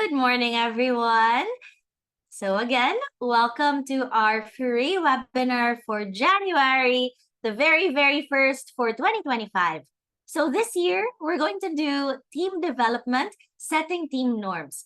Good morning, everyone. So again, welcome to our free webinar for January, the very first for 2025. So this year, we're going to do team development, setting team norms.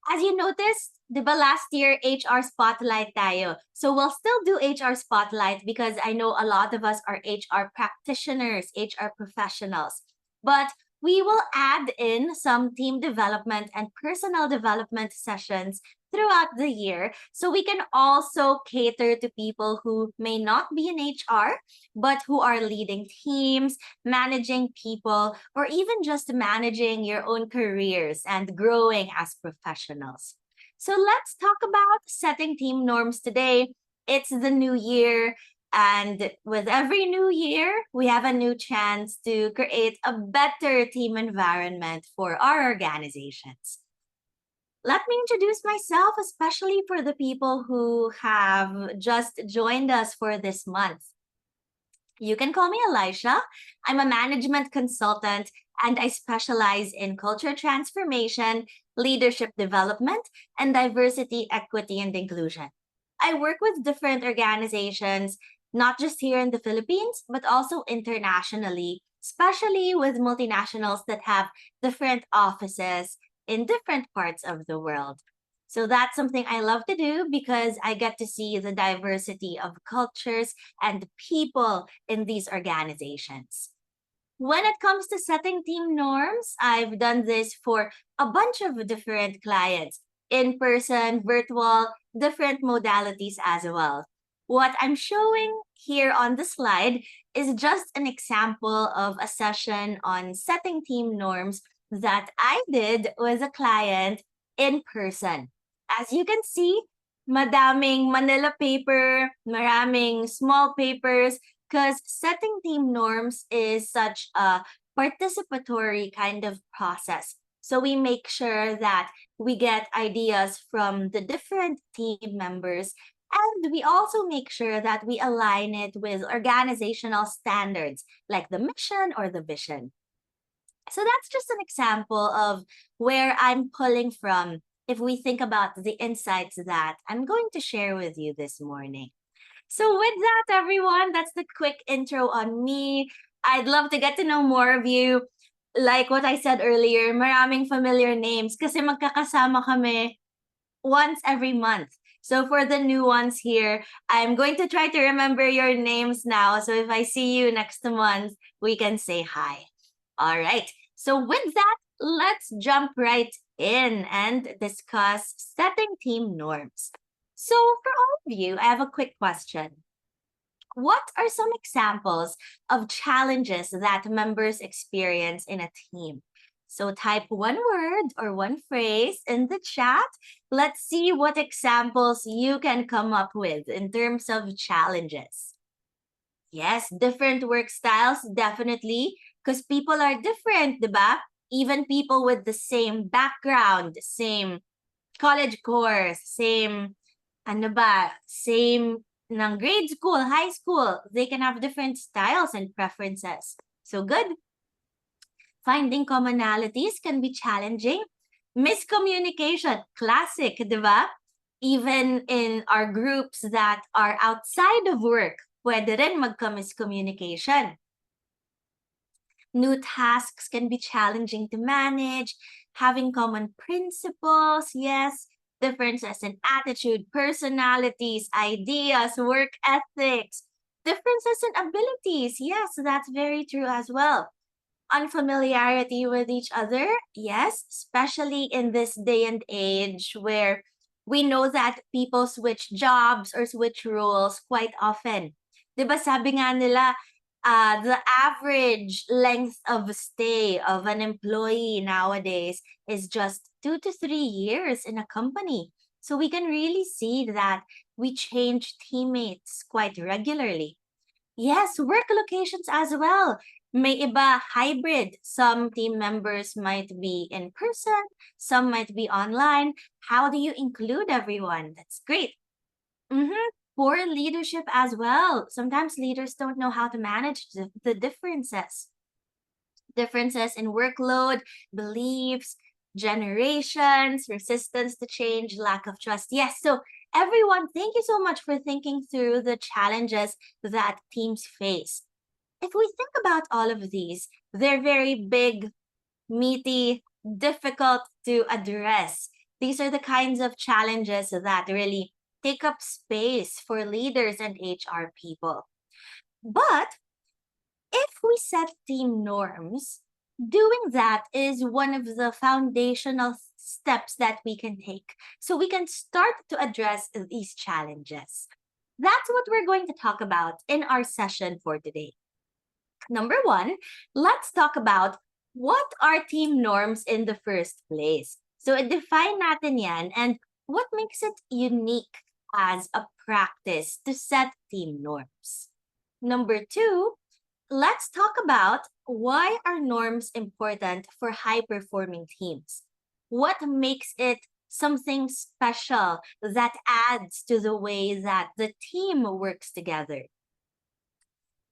As you noticed, di ba last year, HR Spotlight tayo. So we'll still do HR Spotlight because I know a lot of us are HR practitioners, HR professionals. But we will add in some team development and personal development sessions throughout the year so we can also cater to people who may not be in HR but who are leading teams, managing people, or even just managing your own careers and growing as professionals. So let's talk about setting team norms today. It's the new year. And with every new year, we have a new chance to create a better team environment for our organizations. Let me introduce myself, especially for the people who have just joined us for this month. You can call me Elisha. I'm a management consultant and I specialize in culture transformation, leadership development, and diversity, equity, and inclusion. I work with different organizations, not just here in the Philippines, but also internationally, especially with multinationals that have different offices in different parts of the world. So that's something I love to do because I get to see the diversity of cultures and people in these organizations. When it comes to setting team norms, I've done this for a bunch of different clients, in person, virtual, different modalities as well. What I'm showing here on the slide is just an example of a session on setting team norms that I did with a client in person. As you can see, madaming Manila paper, maraming small papers, because setting team norms is such a participatory kind of process. So we make sure that we get ideas from the different team members, and we also make sure that we align it with organizational standards like the mission or the vision. So that's just an example of where I'm pulling from if we think about the insights that I'm going to share with you this morning. So with that, everyone, that's the quick intro on me. I'd love to get to know more of you. Like what I said earlier, maraming familiar names kasi magkakasama kami once every month. So for the new ones here, I'm going to try to remember your names now. So if I see you next month, we can say hi. All right. So with that, let's jump right in and discuss setting team norms. So for all of you, I have a quick question. What are some examples of challenges that members experience in a team? So type one word or one phrase in the chat. Let's see what examples you can come up with in terms of challenges. Yes, different work styles, definitely, because people are different, diba? Even people with the same background, same college course, same, ano ba, same ng grade school, high school, they can have different styles and preferences. So good. Finding commonalities can be challenging. Miscommunication, classic, diba? Even in our groups that are outside of work, pwede rin magka-miscommunication. New tasks can be challenging to manage. Having common principles, yes. Differences in attitude, personalities, ideas, work ethics. Differences in abilities, yes, that's very true as well. Unfamiliarity with each other, yes, especially in this day and age where we know that people switch jobs or switch roles quite often. Diba sabi nga nila, the average length of stay of an employee nowadays is just 2 to 3 years in a company. So we can really see that we change teammates quite regularly. Yes, work locations as well. May iba hybrid. Some team members might be in person, some might be online. How do you include everyone? That's great. Poor leadership as well. Sometimes leaders don't know how to manage the differences. Differences in workload, beliefs, generations, resistance to change, lack of trust. Yes, so everyone, thank you so much for thinking through the challenges that teams face. If we think about all of these, they're very big, meaty, difficult to address. These are the kinds of challenges that really take up space for leaders and HR people. But if we set team norms, doing that is one of the foundational steps that we can take so we can start to address these challenges. That's what we're going to talk about in our session for today. Number one, let's talk about what are team norms in the first place. So, define natin yan and what makes it unique as a practice to set team norms. Number two, let's talk about why are norms important for high-performing teams. What makes it something special that adds to the way that the team works together?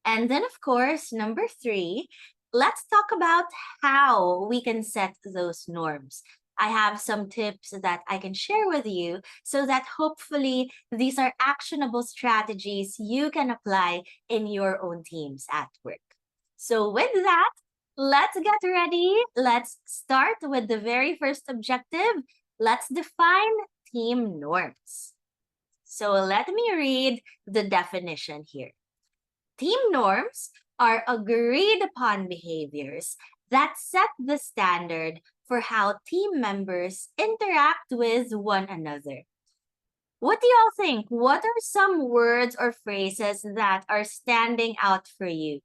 And then, of course, number three, let's talk about how we can set those norms. I have some tips that I can share with you so that hopefully these are actionable strategies you can apply in your own teams at work. So, with that, let's get ready. Let's start with the very first objective. Let's define team norms. So, let me read the definition here. Team norms are agreed upon behaviors that set the standard for how team members interact with one another. What do y'all think? What are some words or phrases that are standing out for you?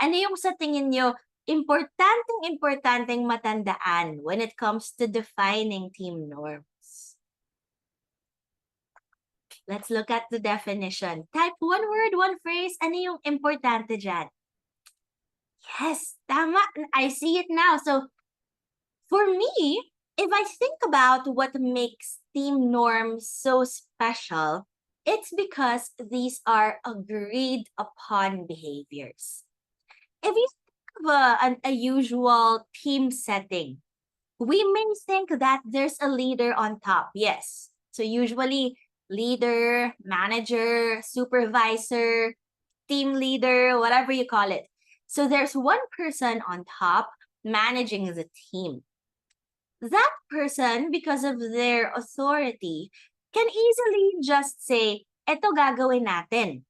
Ano yung sa tingin nyo importanteng matandaan when it comes to defining team norms? Let's look at the definition. Type one word, one phrase. Ano yung importante dyan? Yes, tama. I see it now. So, for me, if I think about what makes team norms so special, it's because these are agreed upon behaviors. If you think of a usual team setting, we may think that there's a leader on top. Yes. So usually leader, manager, supervisor, team leader, whatever you call it. So there's one person on top managing the team. That person, because of their authority, can easily just say, eto gagawin natin.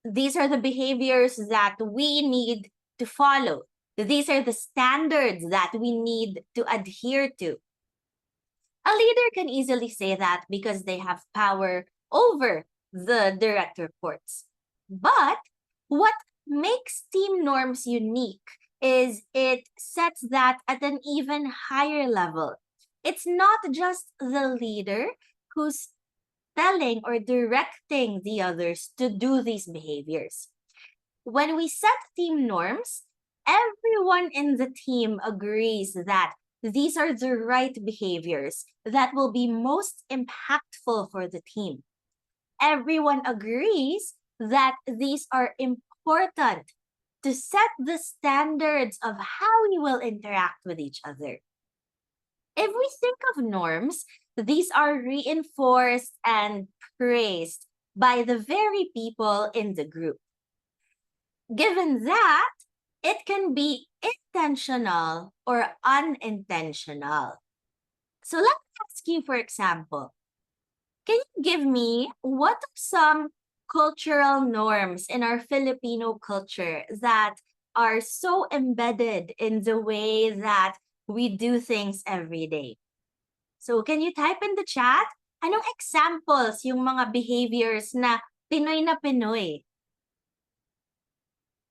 These are the behaviors that we need to follow. These are the standards that we need to adhere to. A leader can easily say that because they have power over the direct reports. But what makes team norms unique is it sets that at an even higher level. It's not just the leader who's telling or directing the others to do these behaviors. When we set team norms, everyone in the team agrees that these are the right behaviors that will be most impactful for the team. Everyone agrees that these are important to set the standards of how we will interact with each other. If we think of norms, these are reinforced and praised by the very people in the group. Given that, it can be intentional or unintentional. So let me ask you, for example, can you give me what are some cultural norms in our Filipino culture that are so embedded in the way that we do things every day? So can you type in the chat? Anong examples yung mga behaviors na Pinoy?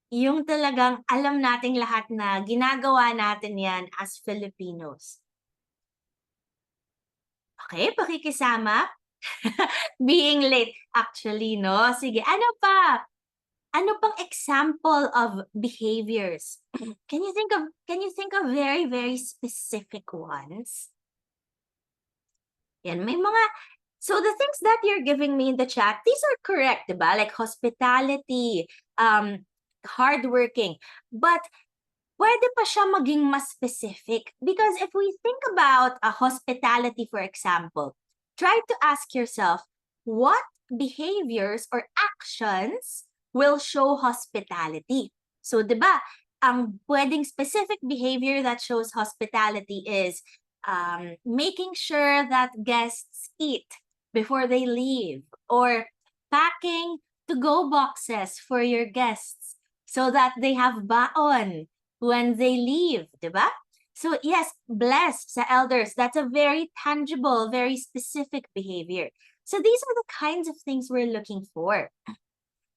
Yung talagang alam nating lahat na ginagawa natin yan as Filipinos. Okay, pakikisama. Being late. Actually, no? Sige, ano pa? Ano pang example of behaviors? Can you think of very, very specific ones? Yan, may mga, so the things that you're giving me in the chat, these are correct, diba? Like hospitality, hardworking. But pwede pa siya maging mas specific. Because if we think about a hospitality, for example, try to ask yourself, what behaviors or actions will show hospitality? So, di ba, ang pwedeng specific behavior that shows hospitality is making sure that guests eat before they leave, or packing to-go boxes for your guests so that they have baon when they leave, di ba? So yes, blessed sa elders, that's a very tangible, very specific behavior. So these are the kinds of things we're looking for.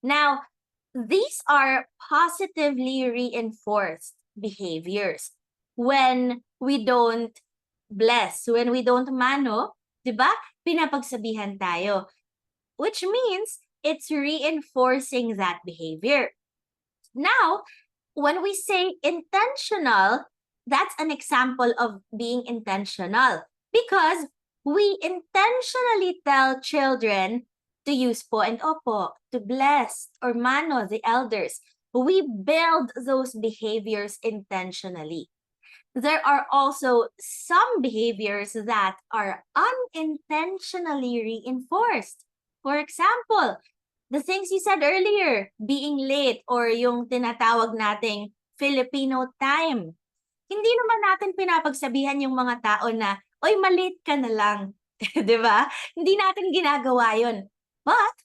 Now, these are positively reinforced behaviors. When we don't bless, when we don't mano, di ba? Pinapagsabihan tayo. Which means it's reinforcing that behavior. Now, when we say intentional, that's an example of being intentional because we intentionally tell children to use po and opo, to bless or mano the elders. We build those behaviors intentionally. There are also some behaviors that are unintentionally reinforced. For example, the things you said earlier, being late or yung tinatawag nating Filipino time. Hindi naman natin pinapagsabihan yung mga tao na, oy, malate ka na lang. Di ba? Hindi natin ginagawa yun. But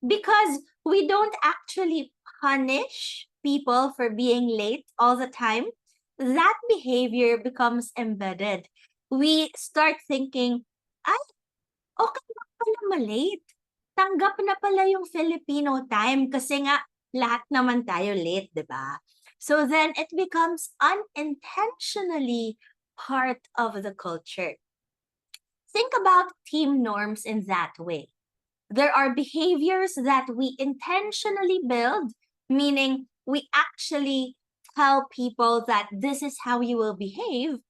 because we don't actually punish people for being late all the time, that behavior becomes embedded. We start thinking, ay, okay na pala malate. Tanggap na pala yung Filipino time kasi nga lahat naman tayo late, di ba? So then it becomes unintentionally part of the culture. Think about team norms in that way. There are behaviors that we intentionally build, meaning we actually tell people that this is how you will behave,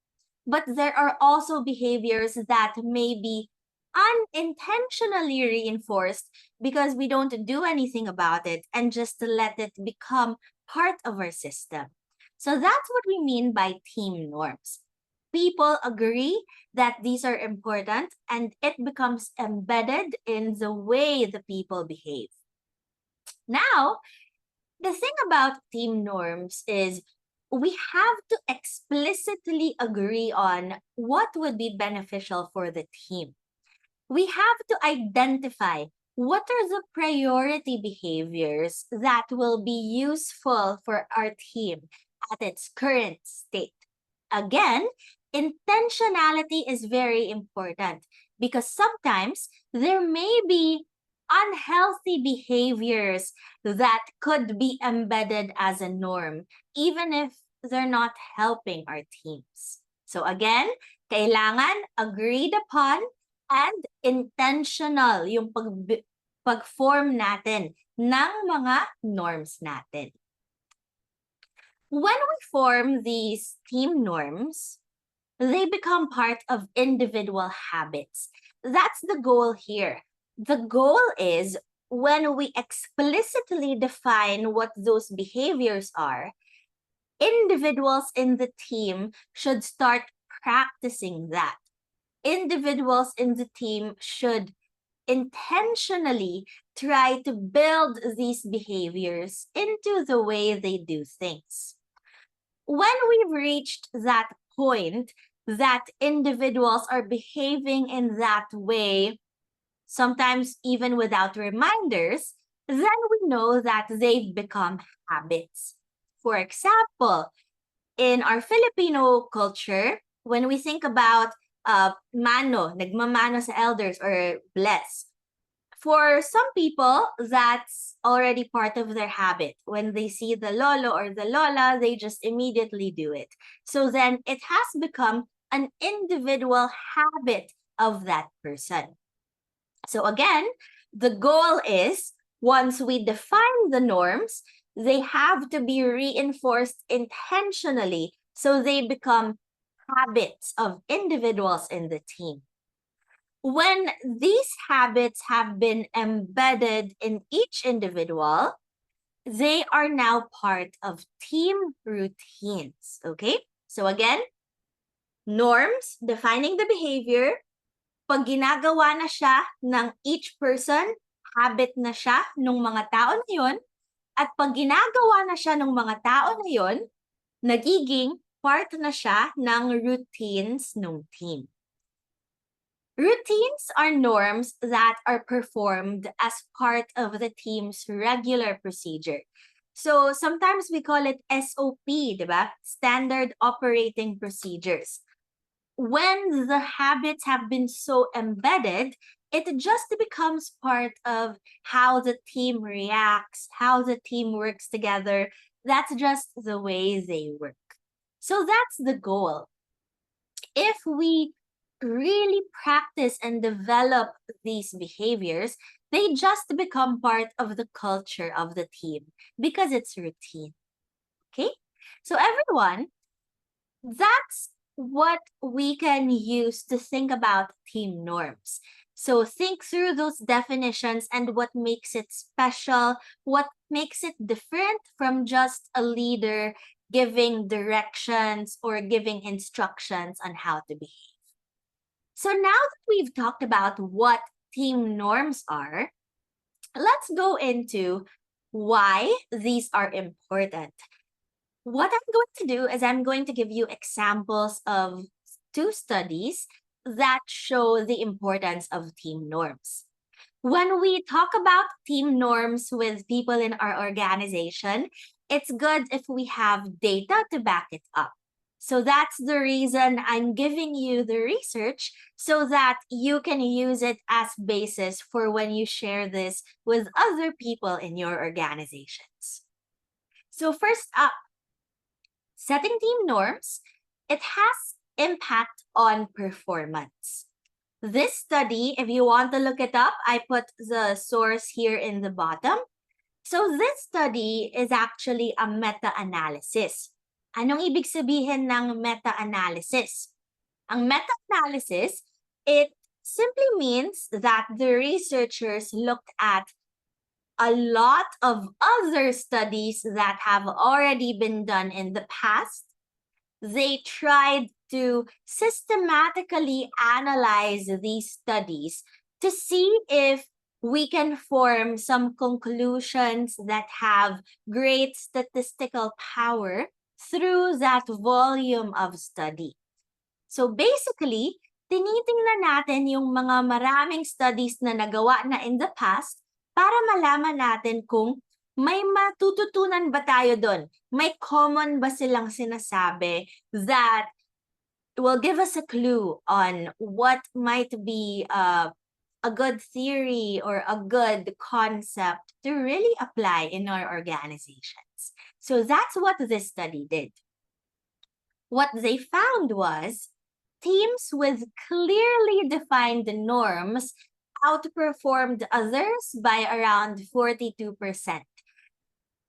but there are also behaviors that may be unintentionally reinforced because we don't do anything about it and just let it become part of our system. So that's what we mean by team norms. People agree that these are important and it becomes embedded in the way the people behave. Now, the thing about team norms is we have to explicitly agree on what would be beneficial for the team. We have to identify what are the priority behaviors that will be useful for our team at its current state. Again, intentionality is very important because sometimes there may be unhealthy behaviors that could be embedded as a norm, even if they're not helping our teams. So again, kailangan agreed upon and intentional yung pag-form natin ng mga norms natin. When we form these team norms, they become part of individual habits. That's the goal here. The goal is when we explicitly define what those behaviors are, individuals in the team should start practicing that. Individuals in the team should intentionally try to build these behaviors into the way they do things. When we've reached that point that individuals are behaving in that way, sometimes even without reminders, then we know that they've become habits. For example, in our Filipino culture, when we think about mano, nagmamano sa elders or bless, for some people, that's already part of their habit. When they see the lolo or the lola, they just immediately do it. So then it has become an individual habit of that person. So again, the goal is once we define the norms, they have to be reinforced intentionally so they become habits of individuals in the team. When these habits have been embedded in each individual, they are now part of team routines, okay? So again, norms, defining the behavior. Pag ginagawa na siya ng each person, habit na siya ng mga tao na yun. At pag ginagawa na siya ng mga tao na yun, nagiging part na siya ng routines ng team. Routines are norms that are performed as part of the team's regular procedure. So sometimes we call it SOP, diba? Standard Operating Procedures. When the habits have been so embedded, it just becomes part of how the team reacts, how the team works together. That's just the way they work. So that's the goal. If we really practice and develop these behaviors, they just become part of the culture of the team because it's routine. Okay? So everyone, that's what we can use to think about team norms. So think through those definitions and what makes it special, what makes it different from just a leader giving directions or giving instructions on how to behave. So now that we've talked about what team norms are, let's go into why these are important. What I'm going to do is I'm going to give you examples of 2 studies that show the importance of team norms. When we talk about team norms with people in our organization, it's good if we have data to back it up. So that's the reason I'm giving you the research so that you can use it as basis for when you share this with other people in your organizations. So first up, setting team norms, it has impact on performance. This study, if you want to look it up, I put the source here in the bottom. So this study is actually a meta-analysis. Anong ibig sabihin ng meta-analysis? Ang meta-analysis, it simply means that the researchers looked at a lot of other studies that have already been done in the past. They tried to systematically analyze these studies to see if we can form some conclusions that have great statistical power through that volume of study. So basically, tinitingnan natin yung mga maraming studies na nagawa na in the past para malaman natin kung may matututunan ba tayo doon? May common ba silang sinasabi that will give us a clue on what might be a good theory or a good concept to really apply in our organizations? So that's what this study did. What they found was teams with clearly defined norms outperformed others by around 42%.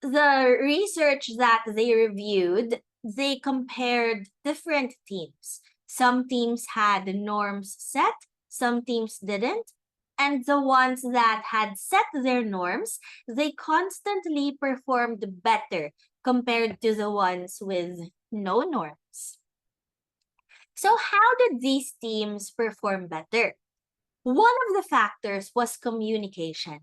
The research that they reviewed, they compared different teams. Some teams had norms set, some teams didn't. And the ones that had set their norms, they constantly performed better compared to the ones with no norms. So how did these teams perform better? One of the factors was communication.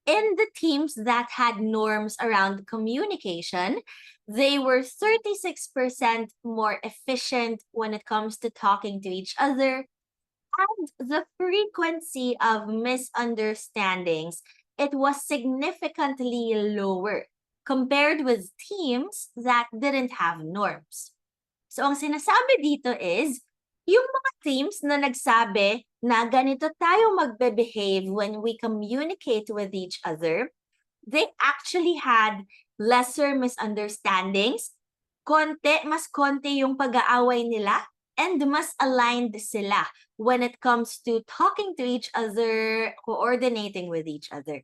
In the teams that had norms around communication, they were 36% more efficient when it comes to talking to each other. And the frequency of misunderstandings, it was significantly lower compared with teams that didn't have norms. So ang sinasabi dito is, yung mga teams na nagsabi na ganito tayo magbe-behave when we communicate with each other, they actually had lesser misunderstandings, mas konti yung pag-aaway nila, and mas aligned sila when it comes to talking to each other, coordinating with each other.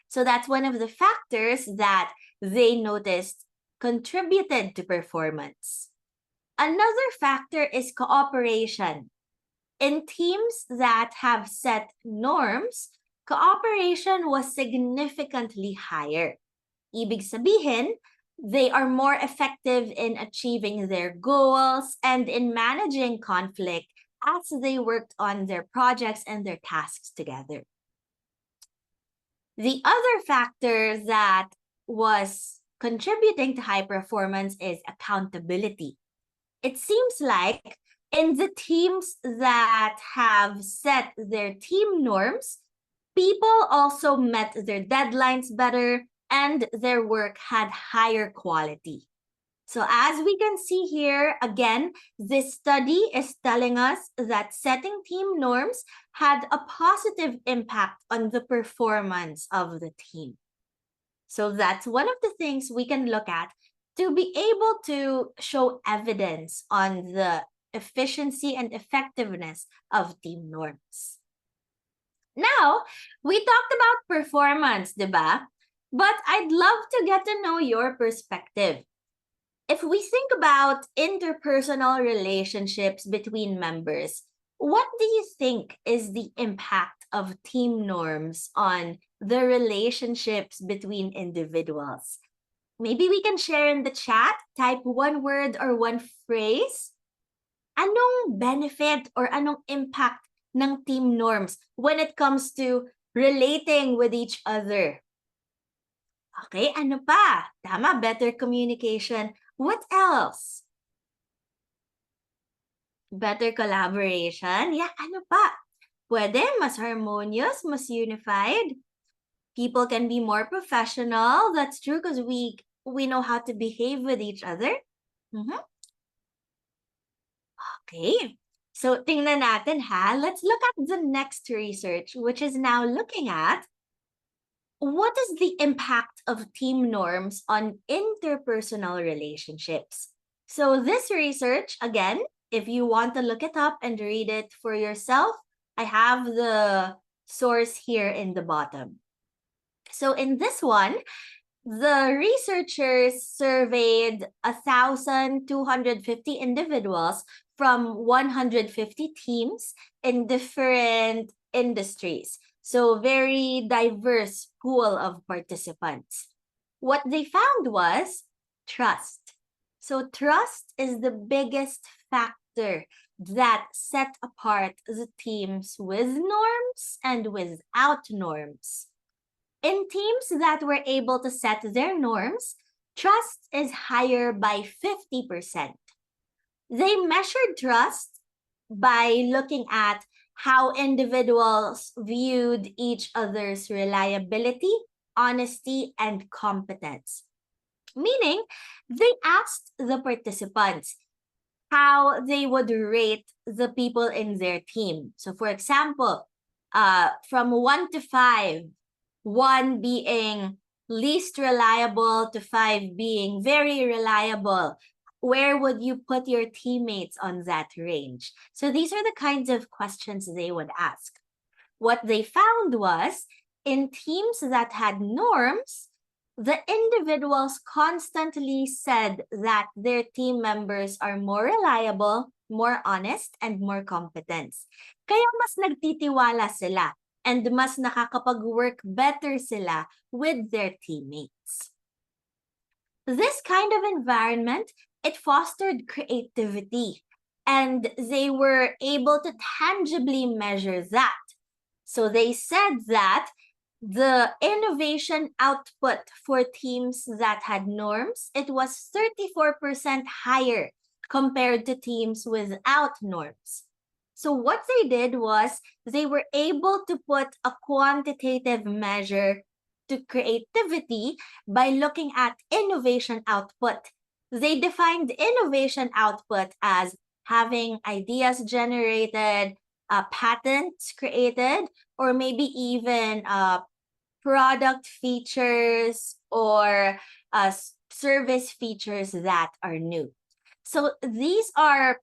So that's one of the factors that they noticed contributed to performance. Another factor is cooperation. In teams that have set norms, cooperation was significantly higher. Ibig sabihin, they are more effective in achieving their goals and in managing conflict as they worked on their projects and their tasks together. The other factor that was contributing to high performance is accountability. It seems like in the teams that have set their team norms, people also met their deadlines better and their work had higher quality. So as we can see here, again, this study is telling us that setting team norms had a positive impact on the performance of the team. So that's one of the things we can look at to be able to show evidence on the efficiency and effectiveness of team norms. Now, we talked about performance, diba? But I'd love to get to know your perspective. If we think about interpersonal relationships between members, what do you think is the impact of team norms on the relationships between individuals? Maybe we can share in the chat, type one word or one phrase. Anong benefit or anong impact ng team norms when it comes to relating with each other? Okay, ano pa? Tama, better communication. What else? Better collaboration. Yeah, ano pa? Pwede, mas harmonious, mas unified. People can be more professional. That's true because we know how to behave with each other. Okay. So tingnan natin ha. Let's look at the next research, which is now looking at what is the impact of team norms on interpersonal relationships? So this research, again, if you want to look it up and read it for yourself, I have the source here in the bottom. So in this one, the researchers surveyed 1,250 individuals from 150 teams in different industries. So very diverse pool of participants. What they found was trust. So trust is the biggest factor that set apart the teams with norms and without norms. In teams that were able to set their norms, trust is higher by 50%. They measured trust by looking at how individuals viewed each other's reliability, honesty, and competence. Meaning, they asked the participants how they would rate the people in their team. So for example, from 1 to 5, 1 being least reliable to 5 being very reliable, where would you put your teammates on that range? So these are the kinds of questions they would ask. What they found was in teams that had norms, the individuals constantly said that their team members are more reliable, more honest, and more competent. Kaya mas nagtitiwala sila and mas nakakapag-work better sila with their teammates. This kind of environment, it fostered creativity, and they were able to tangibly measure that. So they said that the innovation output for teams that had norms, it was 34% higher compared to teams without norms. So what they did was they were able to put a quantitative measure to creativity by looking at innovation output. They defined innovation output as having ideas generated, patents created, or maybe even product features or service features that are new. So these are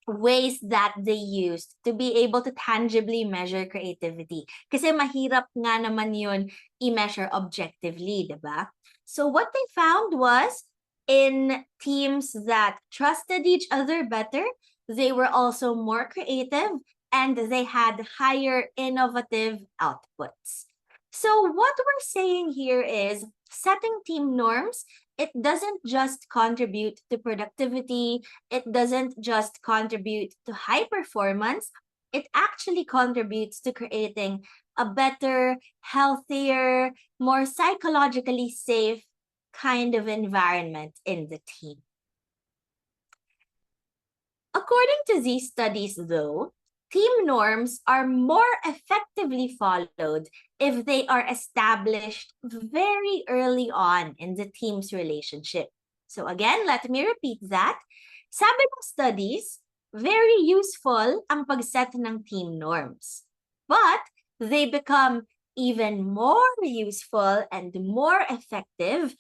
ways that they used to be able to tangibly measure creativity. Kasi mahirap nga naman yun i-measure objectively, diba? So what they found was in teams that trusted each other better, they were also more creative and they had higher innovative outputs. So what we're saying here is setting team norms, it doesn't just contribute to productivity, it doesn't just contribute to high performance, it actually contributes to creating a better, healthier, more psychologically safe kind of environment in the team. According to these studies, though, team norms are more effectively followed if they are established very early on in the team's relationship. So again, let me repeat that. Sabi ng studies, very useful ang pagset ng team norms. But they become even more useful and more effective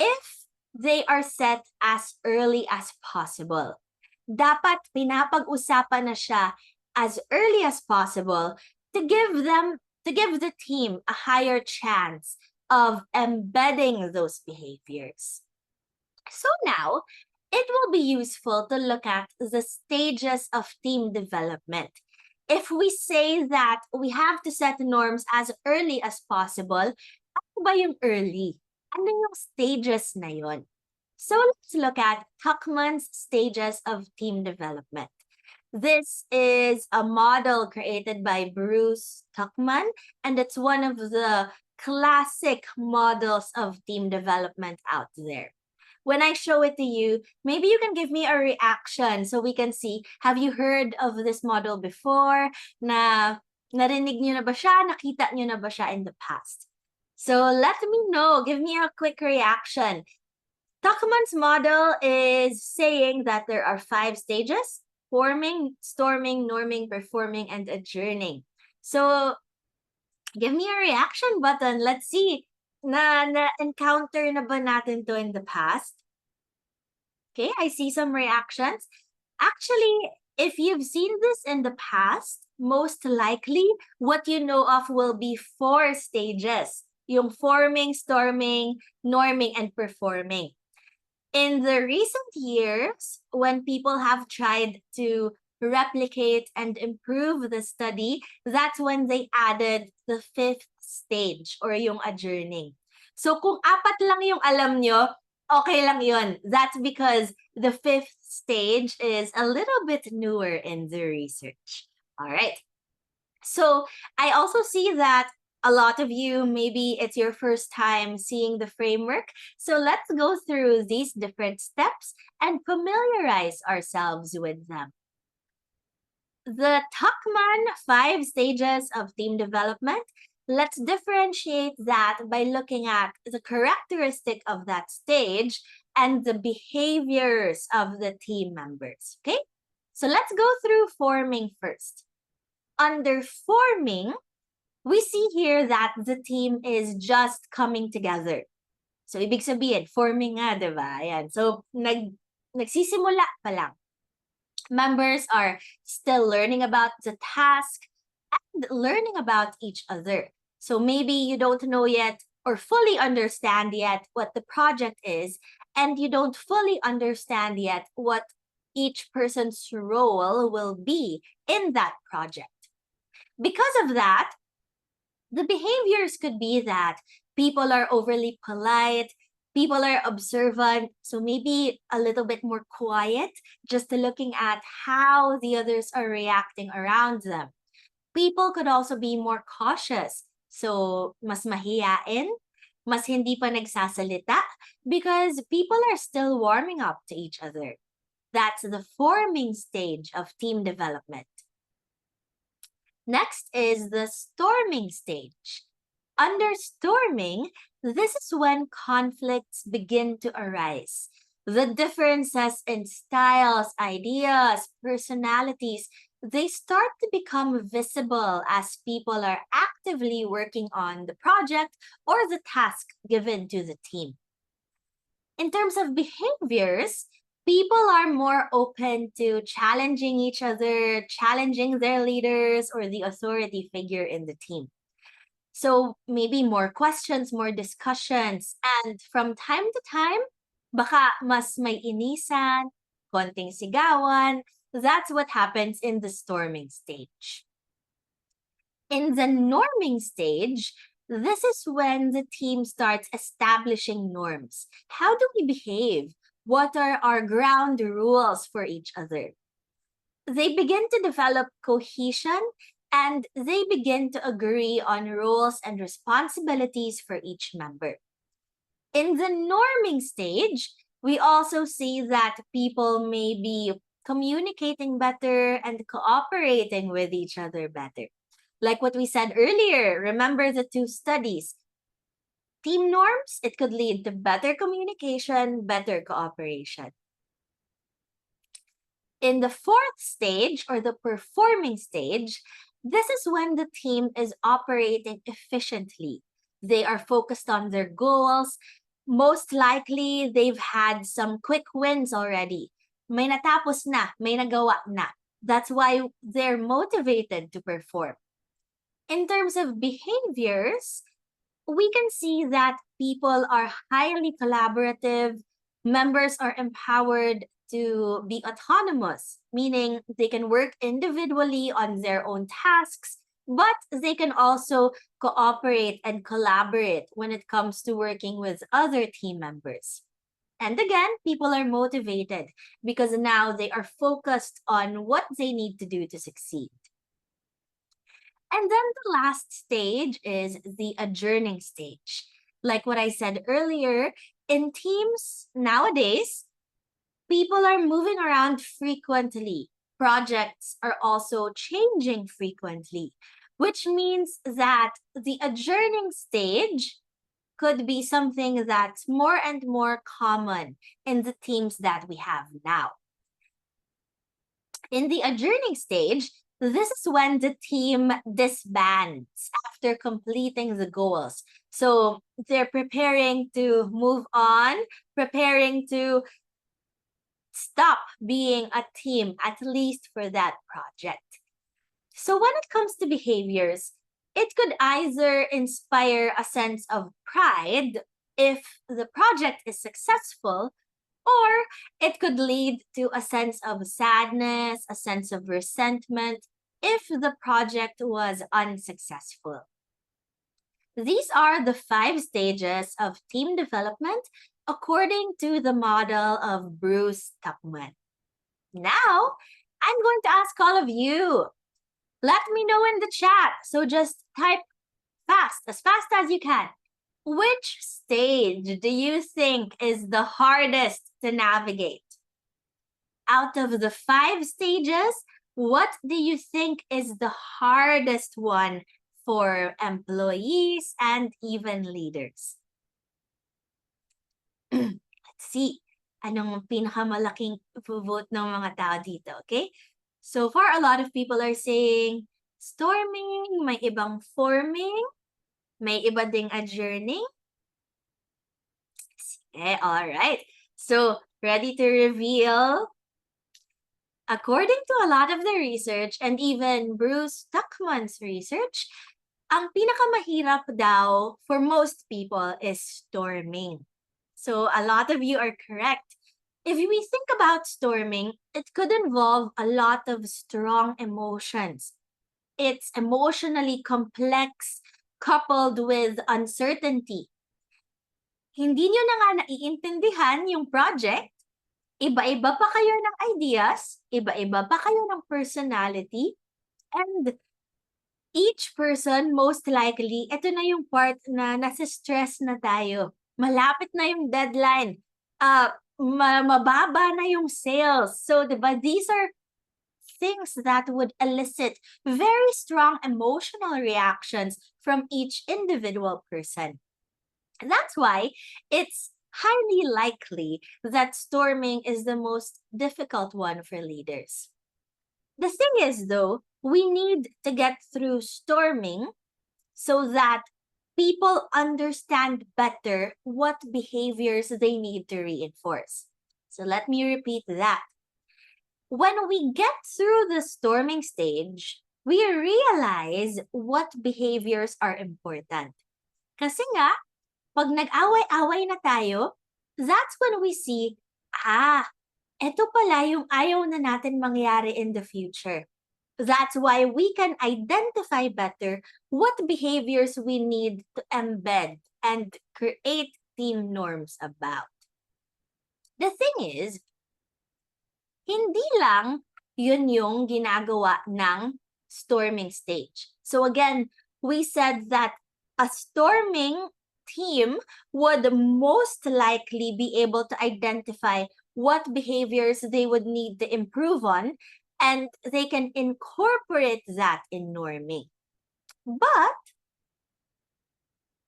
if they are set as early as possible. Dapat pinapag-usapan na siya as early as possible to give the team a higher chance of embedding those behaviors. So now, it will be useful to look at the stages of team development. If we say that we have to set norms as early as possible, ano ba yung early? Ano yung stages na yun? So let's look at Tuckman's stages of team development. This is a model created by Bruce Tuckman, and it's one of the classic models of team development out there. When I show it to you, maybe you can give me a reaction so we can see, have you heard of this model before? Narinig nyo na ba siya? Nakita nyo na ba siya in the past? So let me know. Give me a quick reaction. Tuckman's model is saying that there are 5 stages: forming, storming, norming, performing, and adjourning. So give me a reaction button. Let's see. Na-encounter na ba natin to in the past? Okay, I see some reactions. Actually, if you've seen this in the past, most likely what you know of will be 4 stages. Yung forming, storming, norming, and performing. In the recent years, when people have tried to replicate and improve the study, that's when they added the 5th stage or yung adjourning. So kung 4 lang yung alam nyo, okay lang yun. That's because the 5th stage is a little bit newer in the research. All right. So I also see that a lot of you, maybe it's your first time seeing the framework. So let's go through these different steps and familiarize ourselves with them. The Tuckman 5 stages of team development, let's differentiate that by looking at the characteristic of that stage and the behaviors of the team members, okay? So let's go through forming first. Under forming, we see here that the team is just coming together. So, ibig sabihin, forming nga, di ba? Ayan. So, nagsisimula pa lang. Members are still learning about the task and learning about each other. So, maybe you don't know yet or fully understand yet what the project is, and you don't fully understand yet what each person's role will be in that project. Because of that, the behaviors could be that people are overly polite, people are observant, so maybe a little bit more quiet, just looking at how the others are reacting around them. People could also be more cautious, so mas mahiyain, mas hindi pa nagsasalita, because people are still warming up to each other. That's the forming stage of team development. Next is the storming stage. Under storming, this is when conflicts begin to arise. The differences in styles, ideas, personalities, they start to become visible as people are actively working on the project or the task given to the team. In terms of behaviors, people are more open to challenging each other, challenging their leaders or the authority figure in the team. So maybe more questions, more discussions, and from time to time, baka mas may inisan, konting sigawan, That's what happens in the storming stage. In the norming stage, this is when the team starts establishing norms. How do we behave? What are our ground rules for each other? They begin to develop cohesion and they begin to agree on roles and responsibilities for each member. In the norming stage, we also see that people may be communicating better and cooperating with each other better. Like what we said earlier, remember the two studies. Team norms, it could lead to better communication, better cooperation. In the fourth stage, or the performing stage, this is when the team is operating efficiently. They are focused on their goals. Most likely, they've had some quick wins already. May natapos na, may nagawa na. That's why they're motivated to perform. In terms of behaviors, we can see that people are highly collaborative, members are empowered to be autonomous, meaning they can work individually on their own tasks, but they can also cooperate and collaborate when it comes to working with other team members. And again, people are motivated because now they are focused on what they need to do to succeed. And then the last stage is the adjourning stage. Like what I said earlier, in teams nowadays, people are moving around frequently. Projects are also changing frequently, which means that the adjourning stage could be something that's more and more common in the teams that we have now. In the adjourning stage, this is when the team disbands after completing the goals. So they're preparing to move on, preparing to stop being a team, at least for that project. So when it comes to behaviors, it could either inspire a sense of pride if the project is successful, or it could lead to a sense of sadness, a sense of resentment if the project was unsuccessful. These are the 5 stages of team development according to the model of Bruce Tuckman. Now, I'm going to ask all of you. Let me know in the chat. So just type as fast as you can. Which stage do you think is the hardest to navigate? Out of the 5 stages, what do you think is the hardest one for employees and even leaders? Let's see. Anong pinakamalaking vote ng mga tao dito, okay? So far, a lot of people are saying storming, may ibang forming, may iba ding adjourning. Okay, all right. So, ready to reveal? According to a lot of the research and even Bruce Tuckman's research, ang pinakamahirap daw for most people is storming. So a lot of you are correct. If we think about storming, it could involve a lot of strong emotions. It's emotionally complex, coupled with uncertainty. Hindi nyo na nga naiintindihan yung project, iba-iba pa kayo ng ideas, iba-iba pa kayo ng personality, and each person, most likely, ito na yung part na nasa-stress na tayo. Malapit na yung deadline. Mababa na yung sales. So, diba, these are things that would elicit very strong emotional reactions from each individual person. And that's why it's highly likely that storming is the most difficult one for leaders. The thing is, though, we need to get through storming so that people understand better what behaviors they need to reinforce. So let me repeat that. When we get through the storming stage, we realize what behaviors are important. Kasi nga, pag nag-away-away na tayo, that's when we see, ito pala yung ayaw na natin mangyari in the future. That's why we can identify better what behaviors we need to embed and create team norms about. The thing is, hindi lang yun yung ginagawa ng storming stage. So again, we said that a storming team would most likely be able to identify what behaviors they would need to improve on, and they can incorporate that in norming. But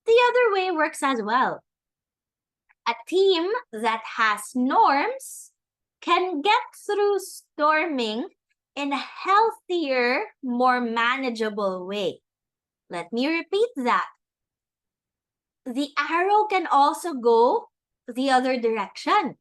the other way works as well. A team that has norms can get through storming in a healthier, more manageable way. Let me repeat that. The arrow can also go the other direction.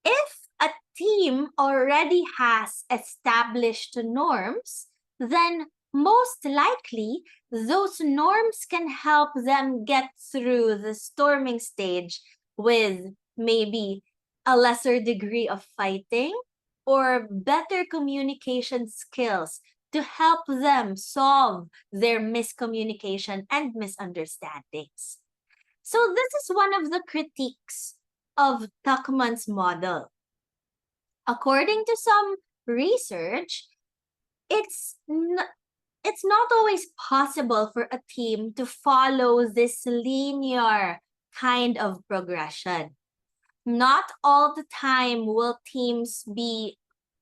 If a team already has established norms, then most likely those norms can help them get through the storming stage with maybe a lesser degree of fighting or better communication skills to help them solve their miscommunication and misunderstandings. So this is one of the critiques of Tuckman's model. According to some research, it's not always possible for a team to follow this linear kind of progression. Not all the time will teams be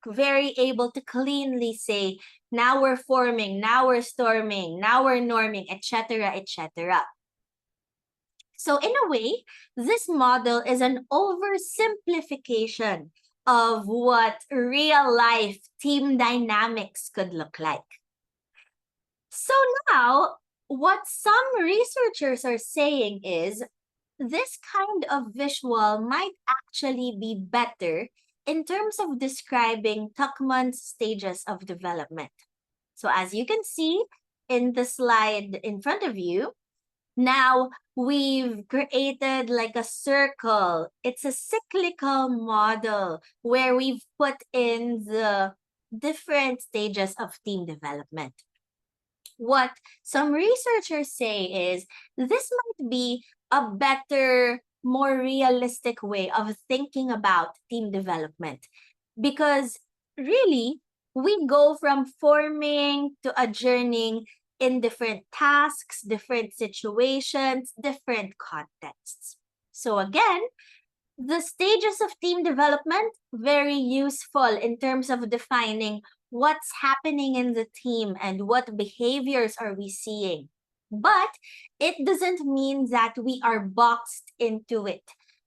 very able to cleanly say, now we're forming, now we're storming, now we're norming, etc., etc. So in a way, this model is an oversimplification of what real life team dynamics could look like. So now, what some researchers are saying is this kind of visual might actually be better in terms of describing Tuckman's stages of development. So as you can see in the slide in front of you, now we've created like a circle. It's a cyclical model where we've put in the different stages of team development. What some researchers say is this might be a better, more realistic way of thinking about team development, because really we go from forming to adjourning in different tasks, different situations, different contexts. So again, the stages of team development, very useful in terms of defining what's happening in the team and what behaviors are we seeing. But it doesn't mean that we are boxed into it.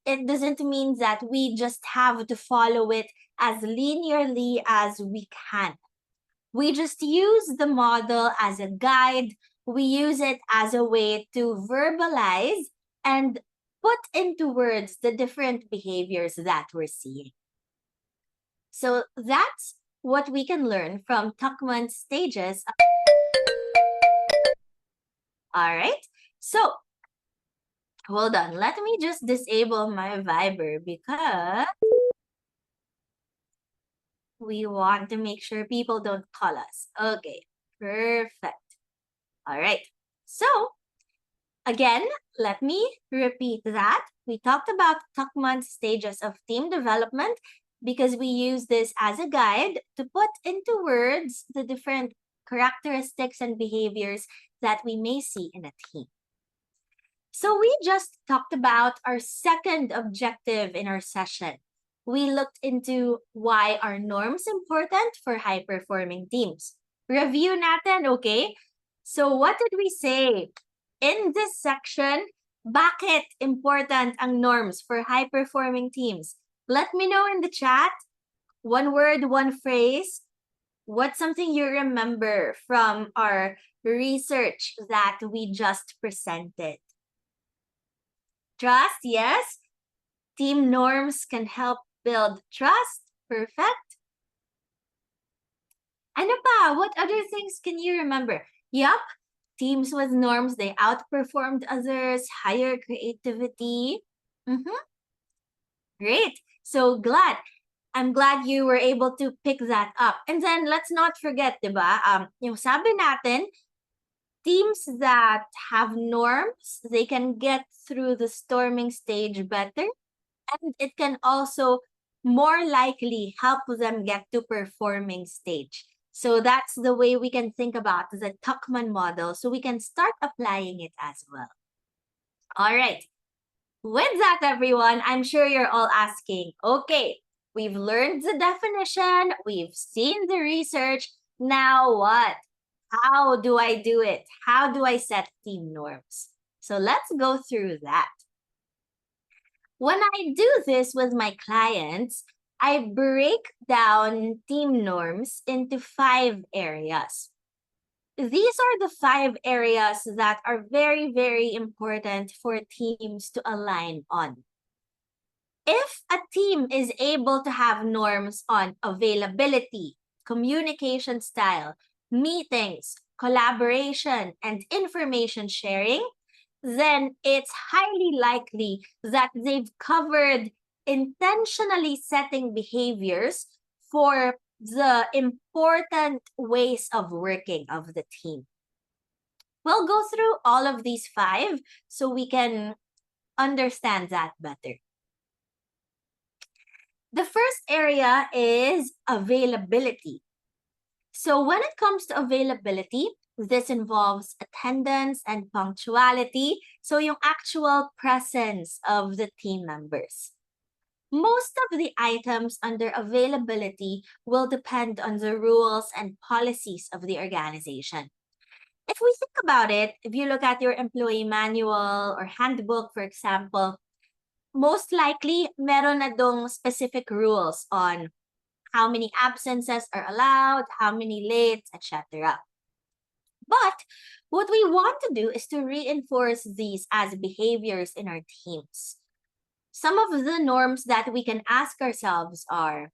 It doesn't mean that we just have to follow it as linearly as we can. We just use the model as a guide. We use it as a way to verbalize and put into words the different behaviors that we're seeing. So that's what we can learn from Tuckman's stages. All right. So hold on. Let me just disable my Viber because we want to make sure people don't call us. Okay, perfect. All right. So again, let me repeat that. We talked about Tuckman's stages of team development because we use this as a guide to put into words the different characteristics and behaviors that we may see in a team. So we just talked about our second objective in our session. We looked into why are norms important for high-performing teams. Review natin, okay? So what did we say? In this section, bakit important ang norms for high-performing teams? Let me know in the chat. One word, one phrase. What's something you remember from our research that we just presented? Trust, yes. Team norms can help build trust. Perfect. Ano pa? What other things can you remember? Yup. Teams with norms, they outperformed others, higher creativity. Great. So glad. I'm glad you were able to pick that up. And then let's not forget, diba? Yung sabi natin, teams that have norms, they can get through the storming stage better. And it can also more likely help them get to performing stage. So that's the way we can think about the Tuckman model. So we can start applying it as well. All right. With that, everyone, I'm sure you're all asking, okay, we've learned the definition, we've seen the research, now what? How do I do it? How do I set team norms? So let's go through that. When I do this with my clients, I break down team norms into 5 areas. These are the 5 areas that are very, very important for teams to align on. If a team is able to have norms on availability, communication style, meetings, collaboration, and information sharing, then it's highly likely that they've covered intentionally setting behaviors for the important ways of working of the team. We'll go through all of these 5 so we can understand that better. The first area is availability. So when it comes to availability, this involves attendance and punctuality. So yung actual presence of the team members. Most of the items under availability will depend on the rules and policies of the organization. If we think about it, if you look at your employee manual or handbook, for example, most likely meron na dong specific rules on how many absences are allowed, how many late, etc. But what we want to do is to reinforce these as behaviors in our teams. Some of the norms that we can ask ourselves are,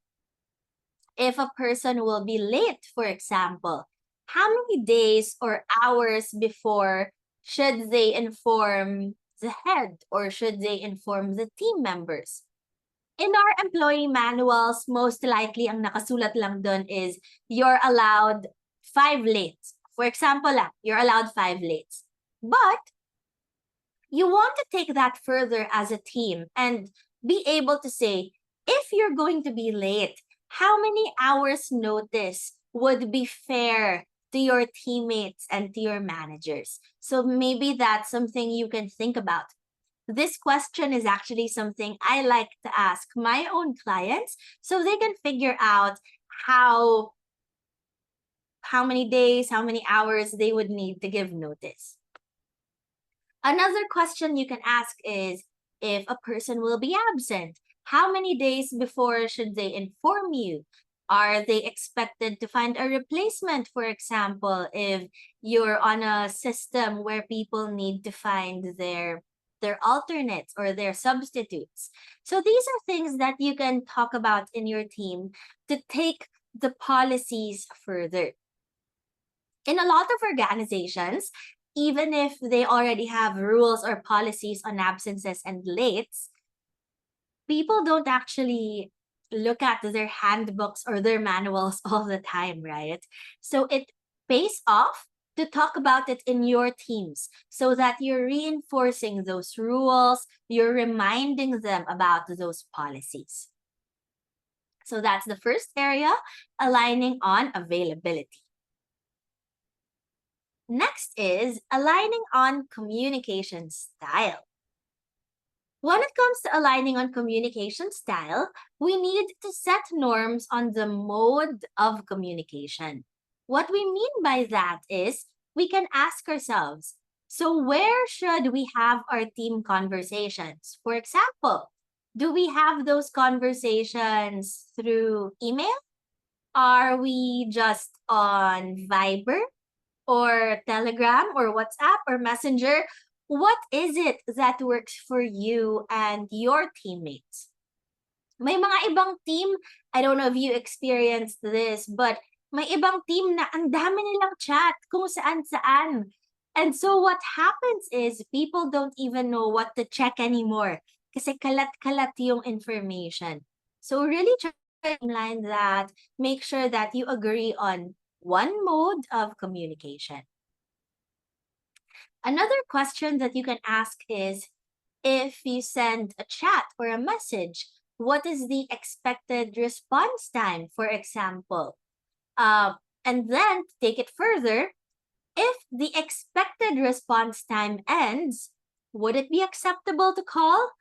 if a person will be late, for example, how many days or hours before should they inform the head or should they inform the team members? In our employee manuals, most likely ang nakasulat lang dun is you're allowed 5 lates. For example, you're allowed 5 lates. But you want to take that further as a team and be able to say, if you're going to be late, how many hours notice would be fair to your teammates and to your managers? So maybe that's something you can think about. This question is actually something I like to ask my own clients so they can figure out how many days, how many hours they would need to give notice. Another question you can ask is, if a person will be absent, how many days before should they inform you? Are they expected to find a replacement, for example, if you're on a system where people need to find their alternates or their substitutes? So these are things that you can talk about in your team to take the policies further. In a lot of organizations, even if they already have rules or policies on absences and lates, people don't actually look at their handbooks or their manuals all the time, right? So it pays off to talk about it in your teams so that you're reinforcing those rules, you're reminding them about those policies. So that's the first area, aligning on availability. Next is aligning on communication style. When it comes to aligning on communication style, we need to set norms on the mode of communication. What we mean by that is we can ask ourselves, so where should we have our team conversations? For example, do we have those conversations through email? Are we just on Viber or Telegram or WhatsApp or Messenger? What is it that works for you and your teammates? May mga ibang team, I don't know if you experienced this, but may ibang team na ang dami nilang chat kung saan-saan. And so what happens is people don't even know what to check anymore kasi kalat-kalat yung information. So really try timeline that make sure that you agree on one mode of communication. Another question that you can ask is, if you send a chat or a message, what is the expected response time, for example? And then take it further. If the expected response time ends, would it be acceptable to call?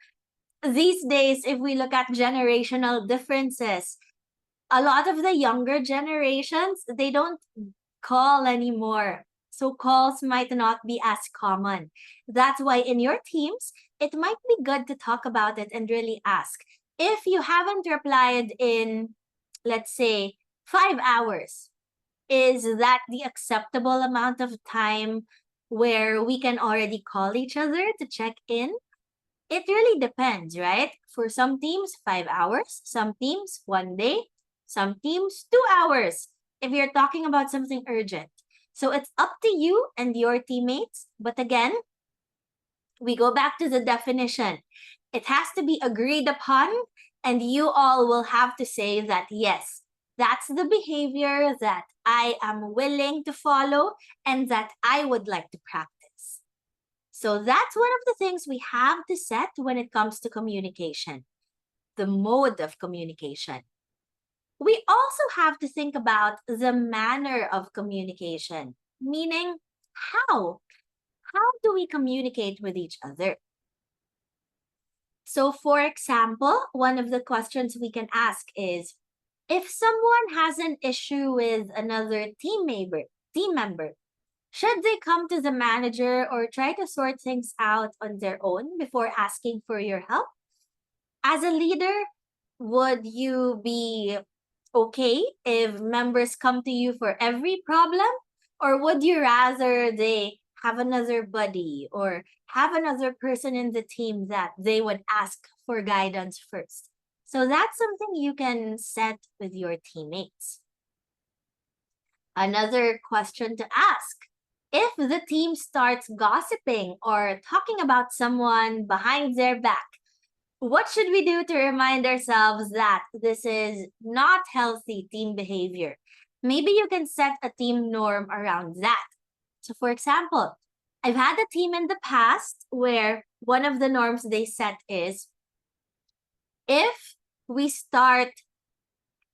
These days, if we look at generational differences, a lot of the younger generations, they don't call anymore. So calls might not be as common. That's why in your teams, it might be good to talk about it and really ask. If you haven't replied in, let's say, 5 hours, is that the acceptable amount of time where we can already call each other to check in? It really depends, right? For some teams, 5 hours, some teams, 1 day, some teams, 2 hours, if you're talking about something urgent. So it's up to you and your teammates. But again, we go back to the definition. It has to be agreed upon, and you all will have to say that, yes, that's the behavior that I am willing to follow and that I would like to practice. So that's one of the things we have to set when it comes to communication, the mode of communication. We also have to think about the manner of communication, meaning how. How do we communicate with each other? So, for example, one of the questions we can ask is, if someone has an issue with another team member, should they come to the manager or try to sort things out on their own before asking for your help? As a leader, would you be okay if members come to you for every problem? Or would you rather they have another buddy or have another person in the team that they would ask for guidance first? So that's something you can set with your teammates. Another question to ask: if the team starts gossiping or talking about someone behind their back, what should we do to remind ourselves that this is not healthy team behavior? Maybe you can set a team norm around that. So, for example, I've had a team in the past where one of the norms they set is, if we start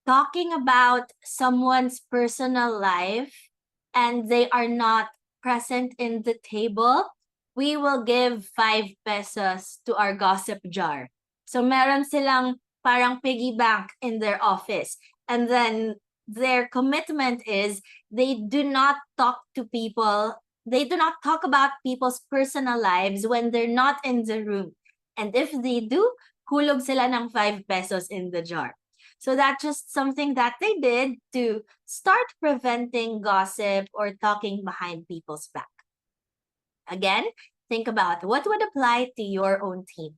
talking about someone's personal life and they are not present in the table, we will give 5 pesos to our gossip jar. So meron silang parang piggy bank in their office. And then their commitment is they do not talk to people. They do not talk about people's personal lives when they're not in the room. And if they do, hulog sila ng 5 pesos in the jar. So that's just something that they did to start preventing gossip or talking behind people's back. Again, think about what would apply to your own team.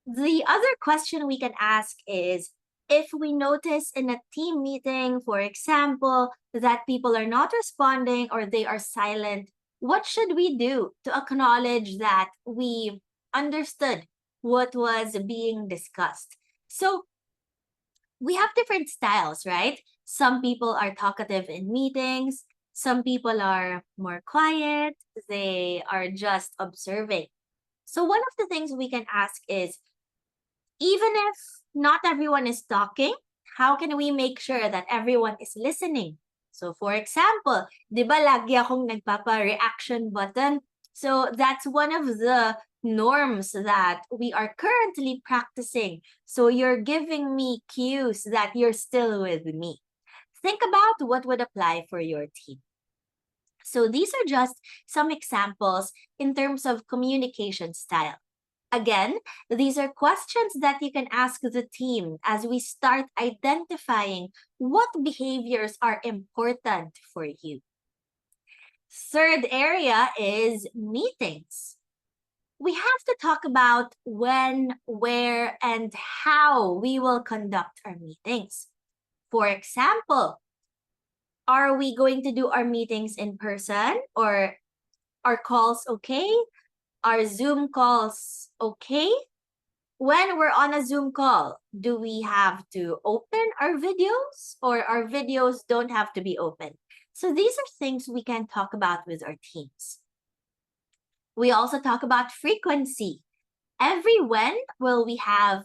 The other question we can ask is, if we notice in a team meeting, for example, that people are not responding or they are silent, what should we do to acknowledge that we understood what was being discussed? So we have different styles, right? Some people are talkative in meetings. Some people are more quiet. They are just observing. So one of the things we can ask is, even if not everyone is talking, how can we make sure that everyone is listening? So for example, di ba lagi akong nagpapa-reaction button? So that's one of the norms that we are currently practicing. So you're giving me cues that you're still with me. Think about what would apply for your team. So these are just some examples in terms of communication style. Again, these are questions that you can ask the team as we start identifying what behaviors are important for you. Third area is meetings. We have to talk about when, where, and how we will conduct our meetings. For example, are we going to do our meetings in person, or are calls okay? Are Zoom calls okay? when we're on a Zoom call, do we have to open our videos or our videos don't have to be open? So these are things we can talk about with our teams. We also talk about frequency. Every when will we have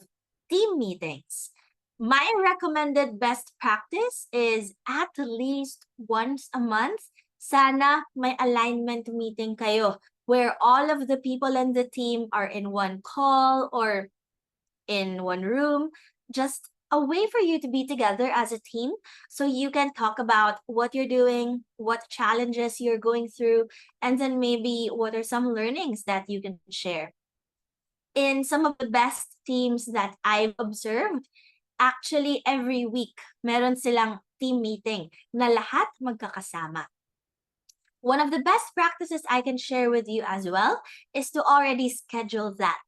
team meetings? My recommended best practice is at least once a month. Sana may alignment meeting kayo where all of the people in the team are in one call or in one room, just a way for you to be together as a team so you can talk about what you're doing, what challenges you're going through, and then maybe what are some learnings that you can share. In some of the best teams that I've observed, actually every week meron silang team meeting na lahat magkakasama. One of the best practices I can share with you as well is to already schedule that.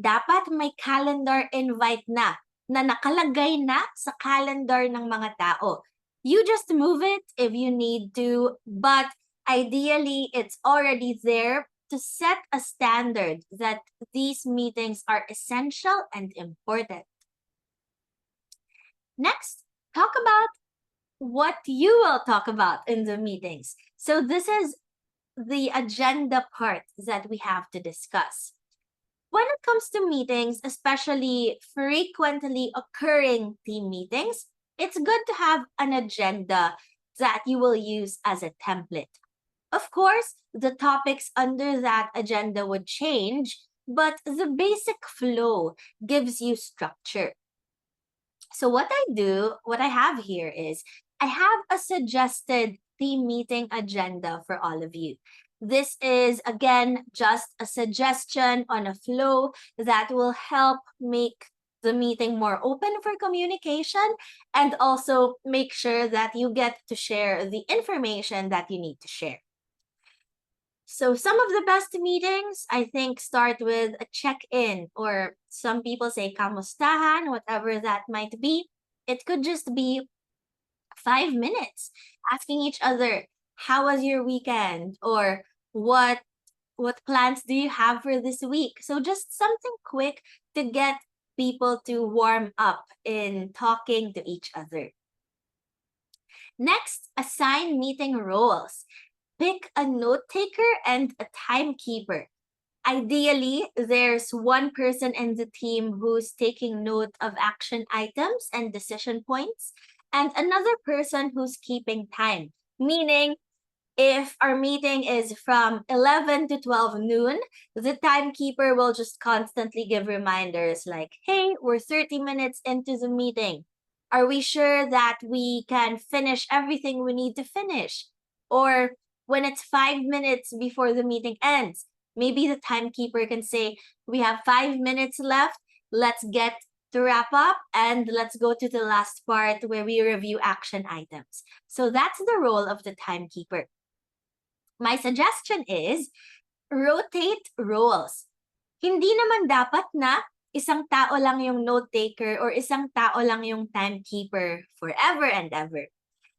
Dapat may calendar invite na nakalagay na sa calendar ng mga tao. You just move it if you need to, but ideally it's already there to set a standard that these meetings are essential and important. Next, talk about what you will talk about in the meetings. So this is the agenda part that we have to discuss. When it comes to meetings, especially frequently occurring team meetings, it's good to have an agenda that you will use as a template. Of course, the topics under that agenda would change, but the basic flow gives you structure. So what I have here is I have a suggested team meeting agenda for all of you. This is, again, just a suggestion on a flow that will help make the meeting more open for communication and also make sure that you get to share the information that you need to share. So some of the best meetings, I think, start with a check-in, or some people say kamustahan, whatever that might be. It could just be 5 minutes asking each other, how was your weekend? Or what plans do you have for this week? So just something quick to get people to warm up in talking to each other. Next, assign meeting roles. Pick a note taker and a timekeeper. Ideally, there's one person in the team who's taking note of action items and decision points, and another person who's keeping time. Meaning, if our meeting is from 11 to 12 noon, the timekeeper will just constantly give reminders like, hey, we're 30 minutes into the meeting. Are we sure that we can finish everything we need to finish? Or when it's 5 minutes before the meeting ends, maybe the timekeeper can say, we have 5 minutes left. Let's get to wrap up and let's go to the last part where we review action items. So that's the role of the timekeeper. My suggestion is rotate roles. Hindi naman dapat na isang tao lang yung note taker or isang tao lang yung timekeeper forever and ever.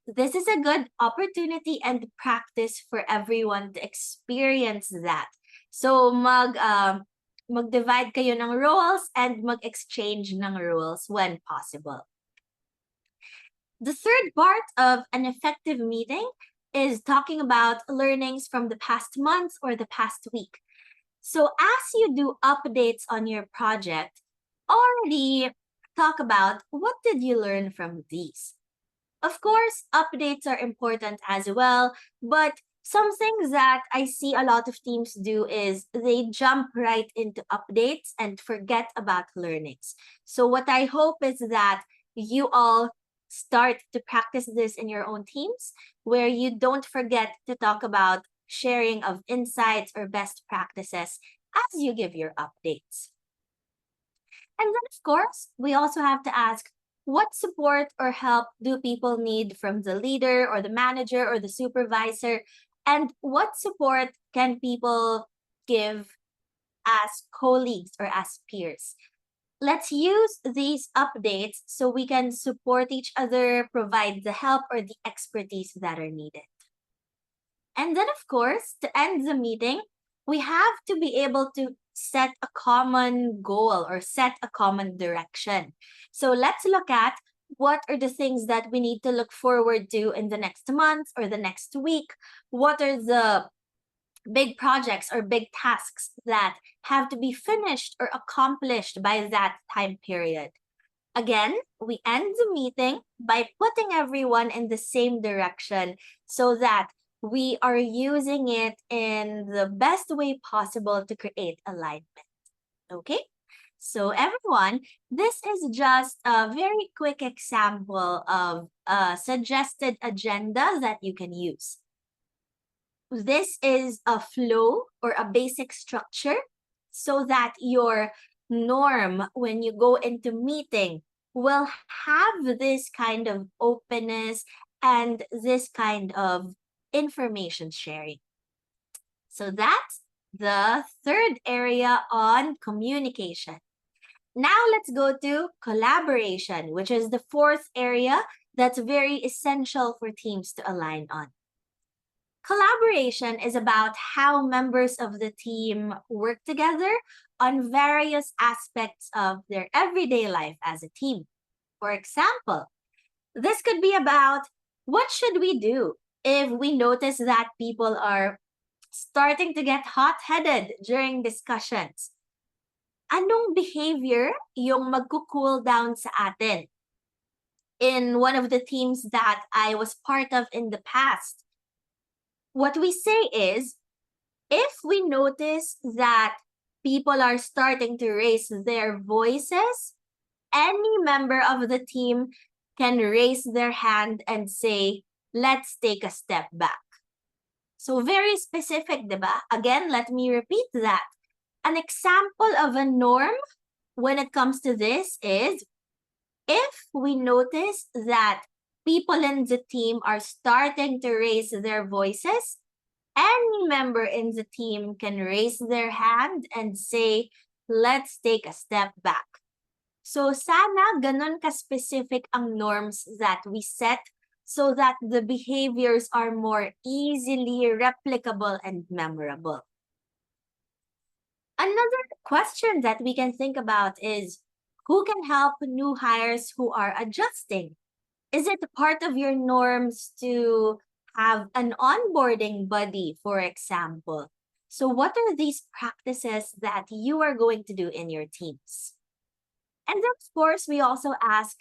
This is a good opportunity and practice for everyone to experience that. So mag-divide kayo ng roles and mag-exchange ng roles when possible. The third part of an effective meeting is talking about learnings from the past month or the past week. So as you do updates on your project, already talk about what did you learn from these. Of course, updates are important as well, but some things that I see a lot of teams do is they jump right into updates and forget about learnings. So what I hope is that you all start to practice this in your own teams, where you don't forget to talk about sharing of insights or best practices as you give your updates. And then, of course, we also have to ask, what support or help do people need from the leader or the manager or the supervisor? And what support can people give as colleagues or as peers? Let's use these updates so we can support each other, provide the help or the expertise that are needed. And then, of course, to end the meeting, we have to be able to set a common goal or set a common direction. So let's look at what are the things that we need to look forward to in the next month or the next week. What are the big projects or big tasks that have to be finished or accomplished by that time period? Again, we end the meeting by putting everyone in the same direction so that we are using it in the best way possible to create alignment. Okay? So everyone, this is just a very quick example of a suggested agenda that you can use. This is a flow or a basic structure so that your norm when you go into meeting will have this kind of openness and this kind of information sharing. So that's the third area on communication. Now let's go to collaboration, which is the fourth area that's very essential for teams to align on. Collaboration is about how members of the team work together on various aspects of their everyday life as a team. For example, this could be about what should we do if we notice that people are starting to get hot-headed during discussions. Anong behavior yung magko-cool down sa atin? In one of the teams that I was part of in the past, what we say is, if we notice that people are starting to raise their voices, any member of the team can raise their hand and say, let's take a step back. So very specific, diba? Again, let me repeat that. An example of a norm when it comes to this is, if we notice that people in the team are starting to raise their voices, any member in the team can raise their hand and say, let's take a step back. So sana ganun ka-specific ang norms that we set so that the behaviors are more easily replicable and memorable. Another question that we can think about is, who can help new hires who are adjusting? Is it part of your norms to have an onboarding buddy, for example? So what are these practices that you are going to do in your teams? And then, of course, we also ask,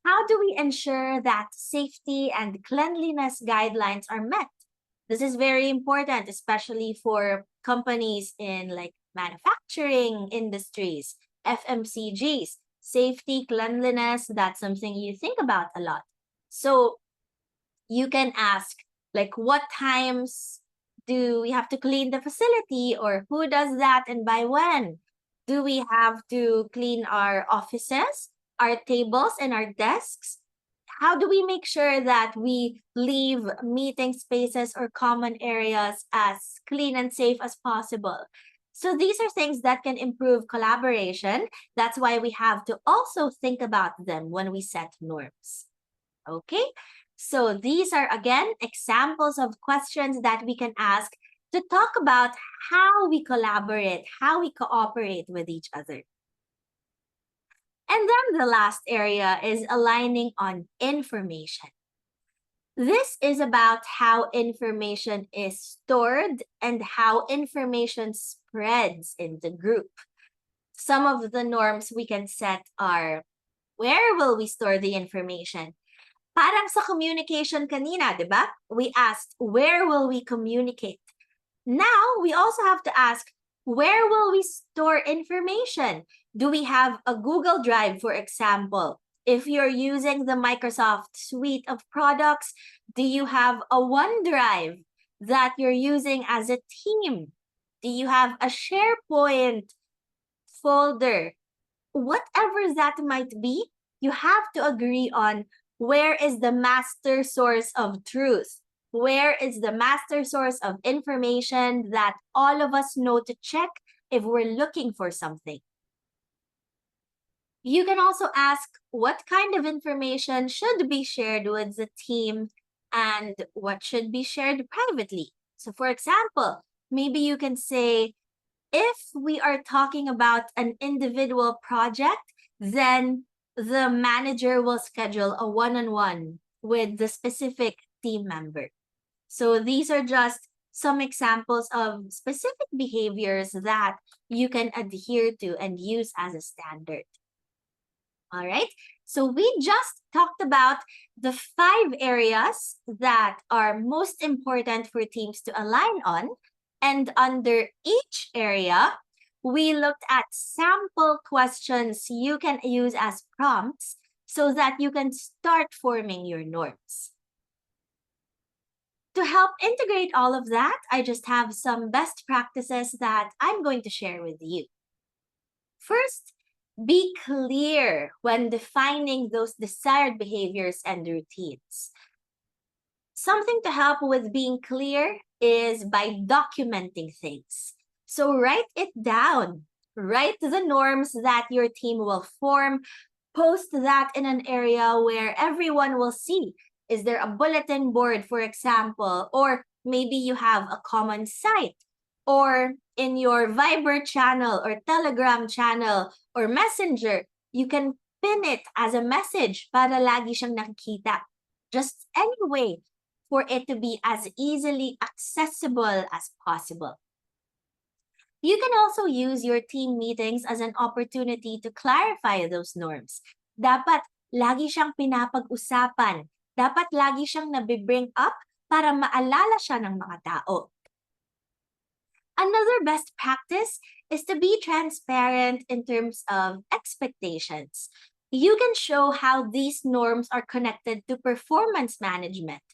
how do we ensure that safety and cleanliness guidelines are met? This is very important, especially for companies in like manufacturing industries, FMCGs. Safety, cleanliness, that's something you think about a lot. So you can ask, like, what times do we have to clean the facility, or who does that and by when? Do we have to clean our offices, our tables, and our desks? How do we make sure that we leave meeting spaces or common areas as clean and safe as possible? So these are things that can improve collaboration. That's why we have to also think about them when we set norms. Okay, so these are again examples of questions that we can ask to talk about how we collaborate, how we cooperate with each other. And then the last area is aligning on information. This is about how information is stored and how information spreads in the group. Some of the norms we can set are, where will we store the information? Parang sa communication kanina, di ba? We asked, where will we communicate? Now, we also have to ask, where will we store information? Do we have a Google Drive, for example? If you're using the Microsoft suite of products, do you have a OneDrive that you're using as a team? Do you have a SharePoint folder? Whatever that might be, you have to agree on where is the master source of truth. Where is the master source of information that all of us know to check if we're looking for something? You can also ask what kind of information should be shared with the team and what should be shared privately. So for example, maybe you can say, if we are talking about an individual project, then the manager will schedule a one-on-one with the specific team member. So these are just some examples of specific behaviors that you can adhere to and use as a standard. All right. So we just talked about the 5 areas that are most important for teams to align on. And under each area, we looked at sample questions you can use as prompts so that you can start forming your norms. To help integrate all of that, I just have some best practices that I'm going to share with you. First, be clear when defining those desired behaviors and routines. Something to help with being clear is by documenting things. So write it down. Write the norms that your team will form. Post that in an area where everyone will see. Is there a bulletin board, for example? Or maybe you have a common site. Or in your Viber channel or Telegram channel or Messenger, you can pin it as a message para lagi siyang nakikita. Just any way for it to be as easily accessible as possible. You can also use your team meetings as an opportunity to clarify those norms. Dapat lagi siyang pinapag-usapan. Dapat lagi siyang nabibring up para maalala siya ng mga tao. Another best practice is to be transparent in terms of expectations. You can show how these norms are connected to performance management.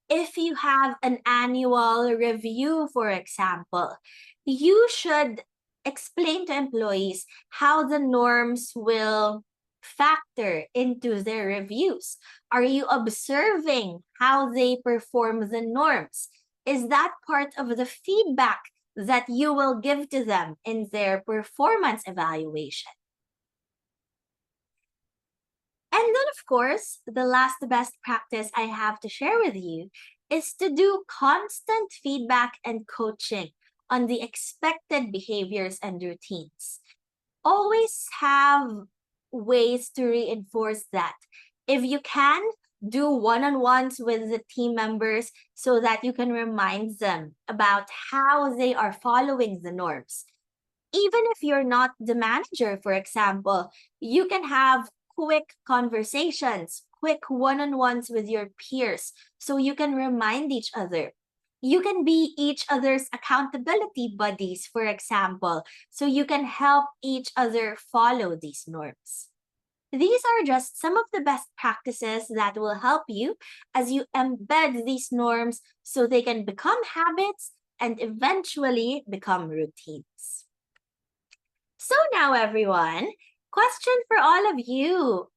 If you have an annual review, for example, you should explain to employees how the norms will factor into their reviews. Are you observing how they perform the norms? Is that part of the feedback that you will give to them in their performance evaluation? And then, of course, the last best practice I have to share with you is to do constant feedback and coaching on the expected behaviors and routines. Always have ways to reinforce that. If you can, do one-on-ones with the team members so that you can remind them about how they are following the norms. Even if you're not the manager, for example, you can have quick conversations, quick one-on-ones with your peers so you can remind each other. You can be each other's accountability buddies, for example, so you can help each other follow these norms. These are just some of the best practices that will help you as you embed these norms so they can become habits and eventually become routines. So now, everyone, question for all of you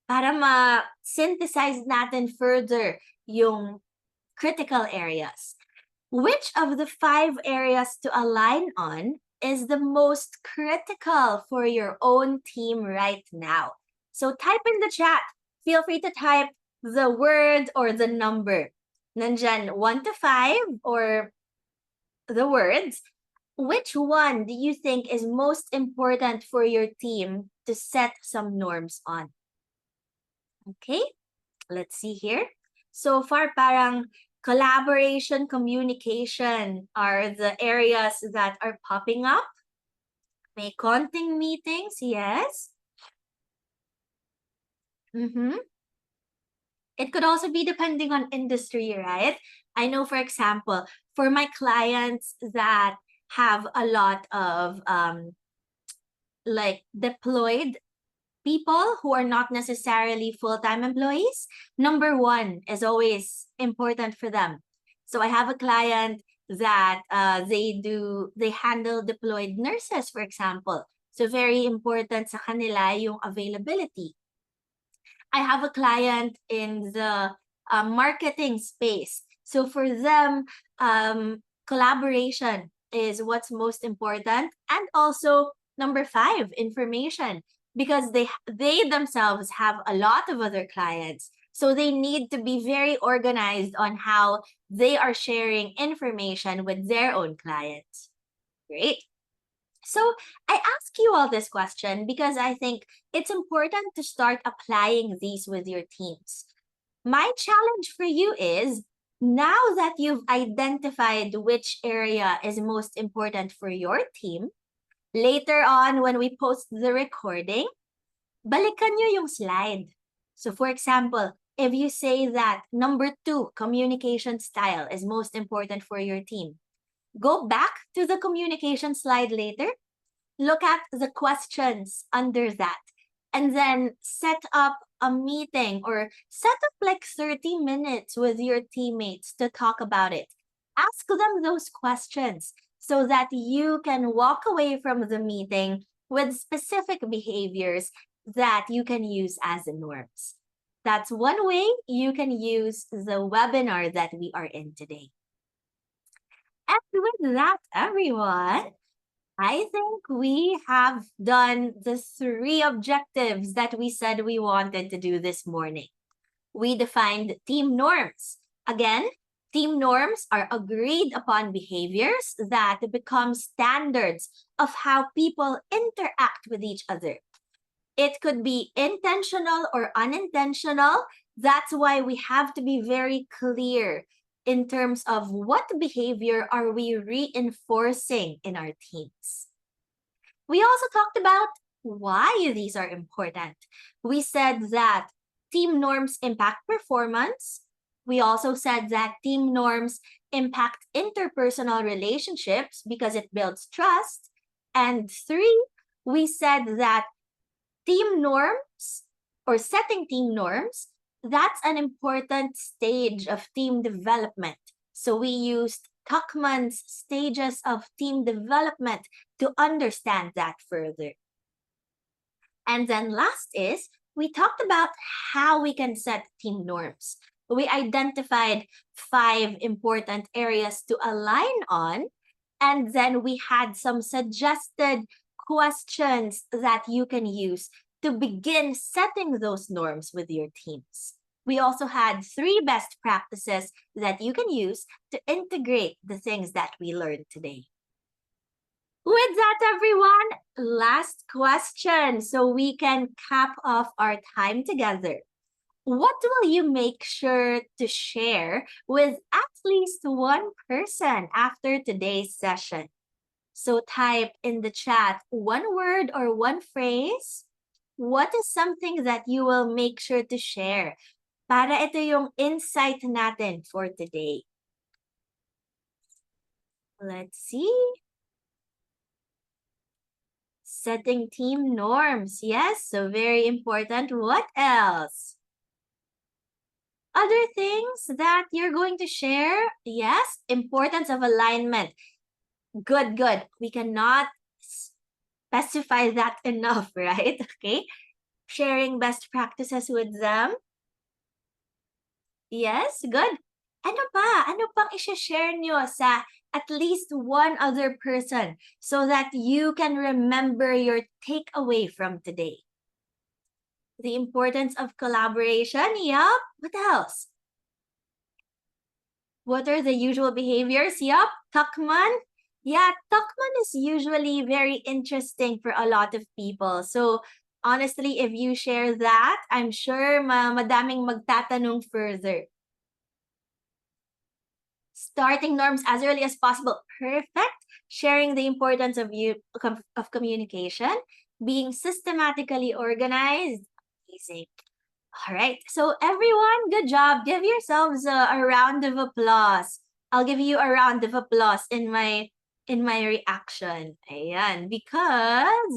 para ma-synthesize natin further yung critical areas. Which of the 5 areas to align on is the most critical for your own team right now? So type in the chat. Feel free to type the word or the number. Nandyan 1 to 5 or the words. Which one do you think is most important for your team to set some norms on? Okay, let's see here. So far, parang collaboration, communication are the areas that are popping up. May konting meetings, yes. It could also be depending on industry, right? I know, for example, for my clients that have a lot of like deployed people who are not necessarily full-time employees, number 1 is always important for them. So I have a client that they handle deployed nurses, for example. So very important sa kanila yung availability. I have a client in the marketing space. So for them, collaboration is what's most important. And also number 5, information, because they themselves have a lot of other clients. So they need to be very organized on how they are sharing information with their own clients. Great. So I ask you all this question because I think it's important to start applying these with your teams. My challenge for you is, now that you've identified which area is most important for your team, later on when we post the recording, balikan nyo yung slide. So for example, if you say that number 2, communication style is most important for your team, go back to the communication slide later, look at the questions under that, and then set up a meeting or set up like 30 minutes with your teammates to talk about it. Ask them those questions so that you can walk away from the meeting with specific behaviors that you can use as norms. That's one way you can use the webinar that we are in today. And with that, everyone, I think we have done the 3 objectives that we said we wanted to do this morning. We defined team norms. Again, team norms are agreed upon behaviors that become standards of how people interact with each other. It could be intentional or unintentional. That's why we have to be very clear in terms of what behavior are we reinforcing in our teams. We also talked about why these are important. We said that team norms impact performance. We also said that team norms impact interpersonal relationships because it builds trust. And 3, we said that team norms or setting team norms, that's an important stage of team development. So we used Tuckman's stages of team development to understand that further. And then last is, we talked about how we can set team norms. We identified 5 important areas to align on, and then we had some suggested questions that you can use to begin setting those norms with your teams. We also had 3 best practices that you can use to integrate the things that we learned today. With that, everyone, last question so we can cap off our time together. What will you make sure to share with at least one person after today's session? So type in the chat 1 word or 1 phrase. What is something that you will make sure to share? Para ito yung insight natin for today. Let's see. Setting team norms. Yes, so very important. What else? Other things that you're going to share? Yes, importance of alignment. Good. We cannot specify that enough, right? Okay. Sharing best practices with them. Yes, good. Ano pa? Ano pang i-share nyo sa at least one other person so that you can remember your takeaway from today? The importance of collaboration. Yup. What else? What are the usual behaviors? Yup. Tuckman. Yeah, Tuckman is usually very interesting for a lot of people. So honestly, if you share that, I'm sure madaming magtatanong further. Starting norms as early as possible. Perfect. Sharing the importance of communication. Being systematically organized. Amazing. All right. So everyone, good job. Give yourselves a round of applause. I'll give you a round of applause in my reaction. Ayan, because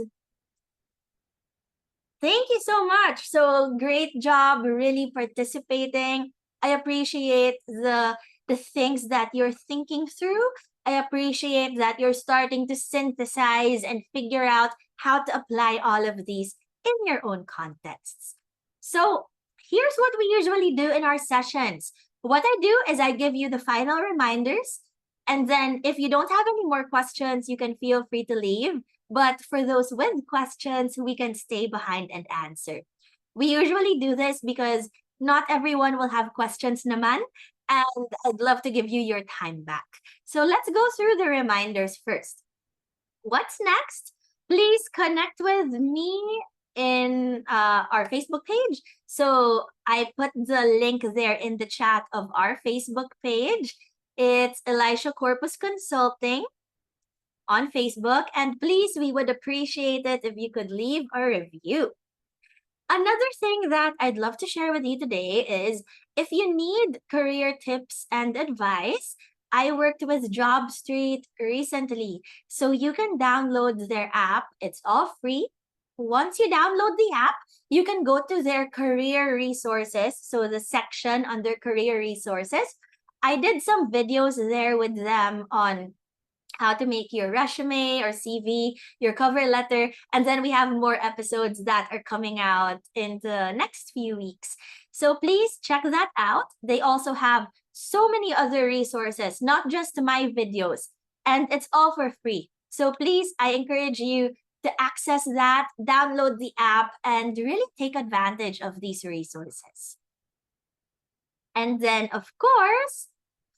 thank you so much. So great job really participating. I appreciate the things that you're thinking through. I appreciate that you're starting to synthesize and figure out how to apply all of these in your own contexts. So here's what we usually do in our sessions. What I do is I give you the final reminders. And then if you don't have any more questions, you can feel free to leave. But for those with questions, we can stay behind and answer. We usually do this because not everyone will have questions naman, and I'd love to give you your time back. So let's go through the reminders first. What's next? Please connect with me in our Facebook page. So I put the link there in the chat of our Facebook page. It's Elisha Corpus Consulting on Facebook. And please, we would appreciate it if you could leave a review. Another thing that I'd love to share with you today is if you need career tips and advice, I worked with JobStreet recently. So you can download their app, it's all free. Once you download the app, you can go to their career resources. So the section under career resources, I did some videos there with them on how to make your resume or CV, your cover letter. And then we have more episodes that are coming out in the next few weeks. So please check that out. They also have so many other resources, not just my videos, and it's all for free. So please, I encourage you to access that, download the app, and really take advantage of these resources. And then, of course,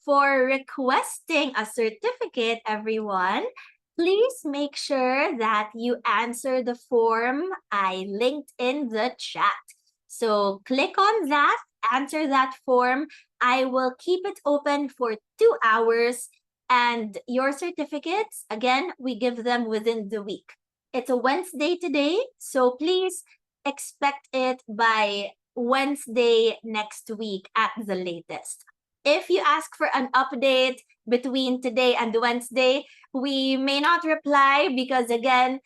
for requesting a certificate, everyone, please make sure that you answer the form I linked in the chat. So click on that, answer that form. I will keep it open for 2 hours. And your certificates, again, we give them within the week. It's a Wednesday today, so please expect it by Wednesday next week at the latest. If you ask for an update between today and Wednesday, we may not reply because, again,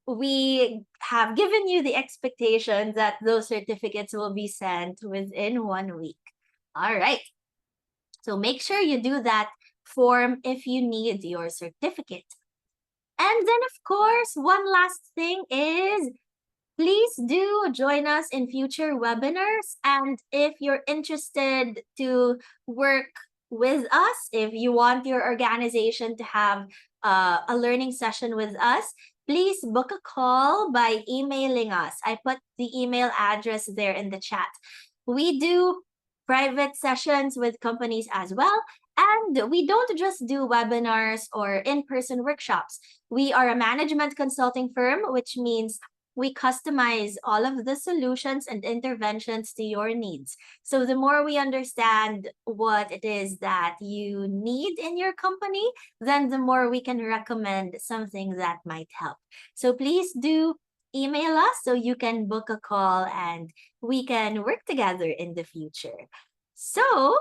we have given you the expectation that those certificates will be sent within 1 week. All right. So make sure you do that form if you need your certificate. And then, of course, one last thing is please do join us in future webinars. And if you're interested to work with us, if you want your organization to have a learning session with us, please book a call by emailing us. I put the email address there in the chat. We do private sessions with companies as well. And we don't just do webinars or in-person workshops. We are a management consulting firm, which means we customize all of the solutions and interventions to your needs. So the more we understand what it is that you need in your company, then the more we can recommend something that might help. So please do email us so you can book a call and we can work together in the future. So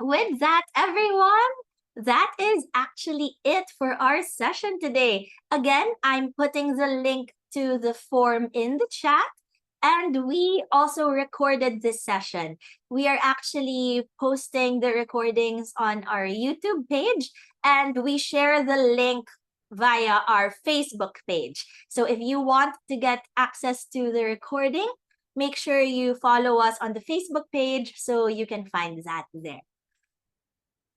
with that, everyone, that is actually it for our session today. Again, I'm putting the link to the form in the chat. And we also recorded this session. We are actually posting the recordings on our YouTube page, and we share the link via our Facebook page. So if you want to get access to the recording, make sure you follow us on the Facebook page so you can find that there.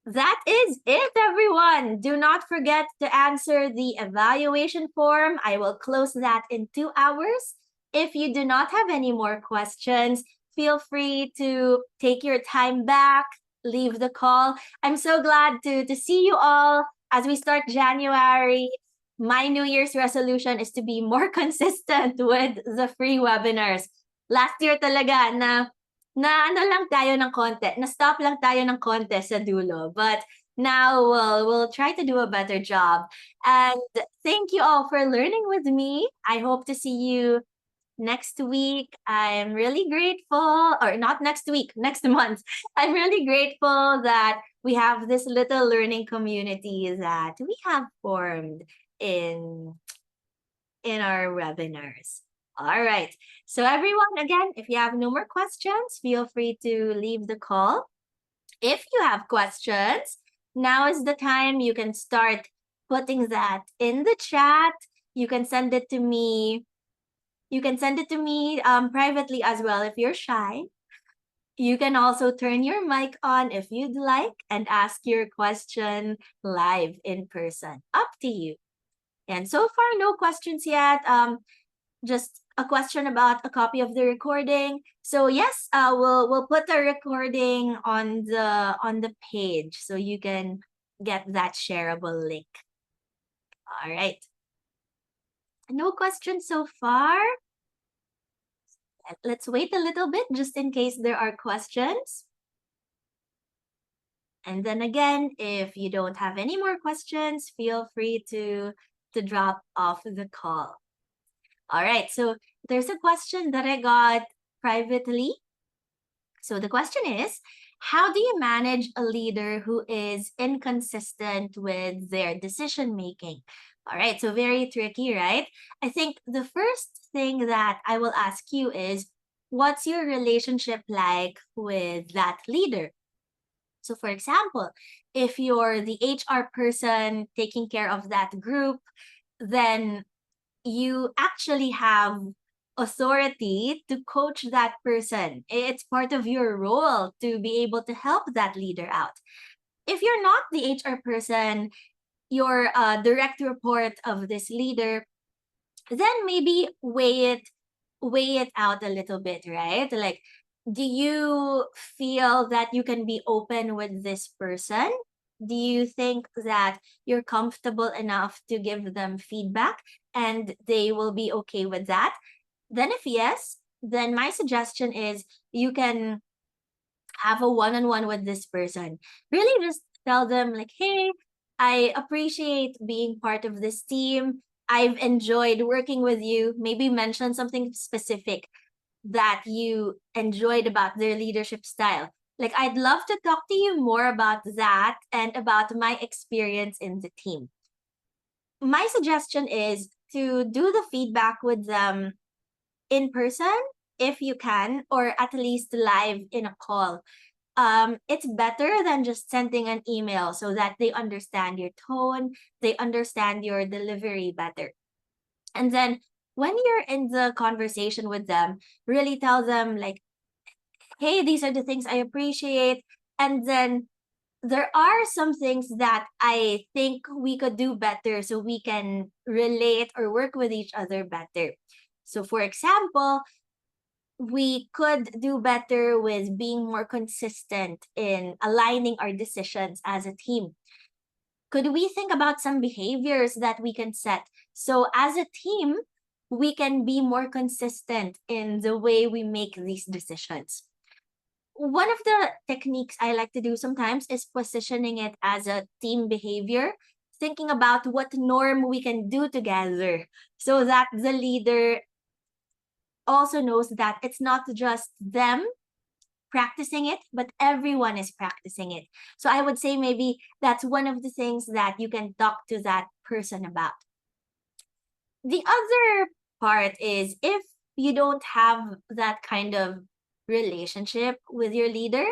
That is it, everyone. Do not forget to answer the evaluation form. I will close that in 2 hours. If you do not have any more questions, feel free to take your time back, leave the call. I'm so glad to see you all as we start January. My New Year's resolution is to be more consistent with the free webinars. Last year talaga na ano lang tayo ng konti, na-stop lang tayo ng konti sa dulo. But now we'll try to do a better job. And thank you all for learning with me. I hope to see you next week. I'm really grateful, or not next week, next month. I'm really grateful that we have this little learning community that we have formed in our webinars. All right. So everyone, again, if you have no more questions, feel free to leave the call. If you have questions, now is the time you can start putting that in the chat. You can send it to me. You can send it to me privately as well if you're shy. You can also turn your mic on if you'd like and ask your question live in person. Up to you. And so far, no questions yet. Just a question about a copy of the recording. So yes, we'll put the recording on the page so you can get that shareable link. All right. No questions so far. Let's wait a little bit just in case there are questions. And then again, if you don't have any more questions, feel free to drop off the call. All right, so there's a question that I got privately. So the question is, how do you manage a leader who is inconsistent with their decision making? All right, so very tricky, right? I think the first thing that I will ask you is, what's your relationship like with that leader? So, for example, if you're the HR person taking care of that group, then you actually have authority to coach that person. It's part of your role to be able to help that leader out. If you're not the HR person, you're a direct report of this leader, then maybe weigh it out a little bit, right? Like, do you feel that you can be open with this person? Do you think that you're comfortable enough to give them feedback and they will be okay with that? Then, if yes, then my suggestion is you can have a one on one with this person. Really just tell them, like, hey, I appreciate being part of this team. I've enjoyed working with you. Maybe mention something specific that you enjoyed about their leadership style. Like, I'd love to talk to you more about that and about my experience in the team. My suggestion is to do the feedback with them in person if you can, or at least live in a call. It's better than just sending an email so that they understand your tone, they understand your delivery better. And then when you're in the conversation with them, really tell them, like, hey, these are the things I appreciate. And then there are some things that I think we could do better so we can relate or work with each other better. So, for example, we could do better with being more consistent in aligning our decisions as a team. Could we think about some behaviors that we can set so as a team we can be more consistent in the way we make these decisions? One of the techniques I like to do sometimes is positioning it as a team behavior, thinking about what norm we can do together so that the leader also knows that it's not just them practicing it, but everyone is practicing it. So I would say maybe that's one of the things that you can talk to that person about. The other part is, if you don't have that kind of relationship with your leader,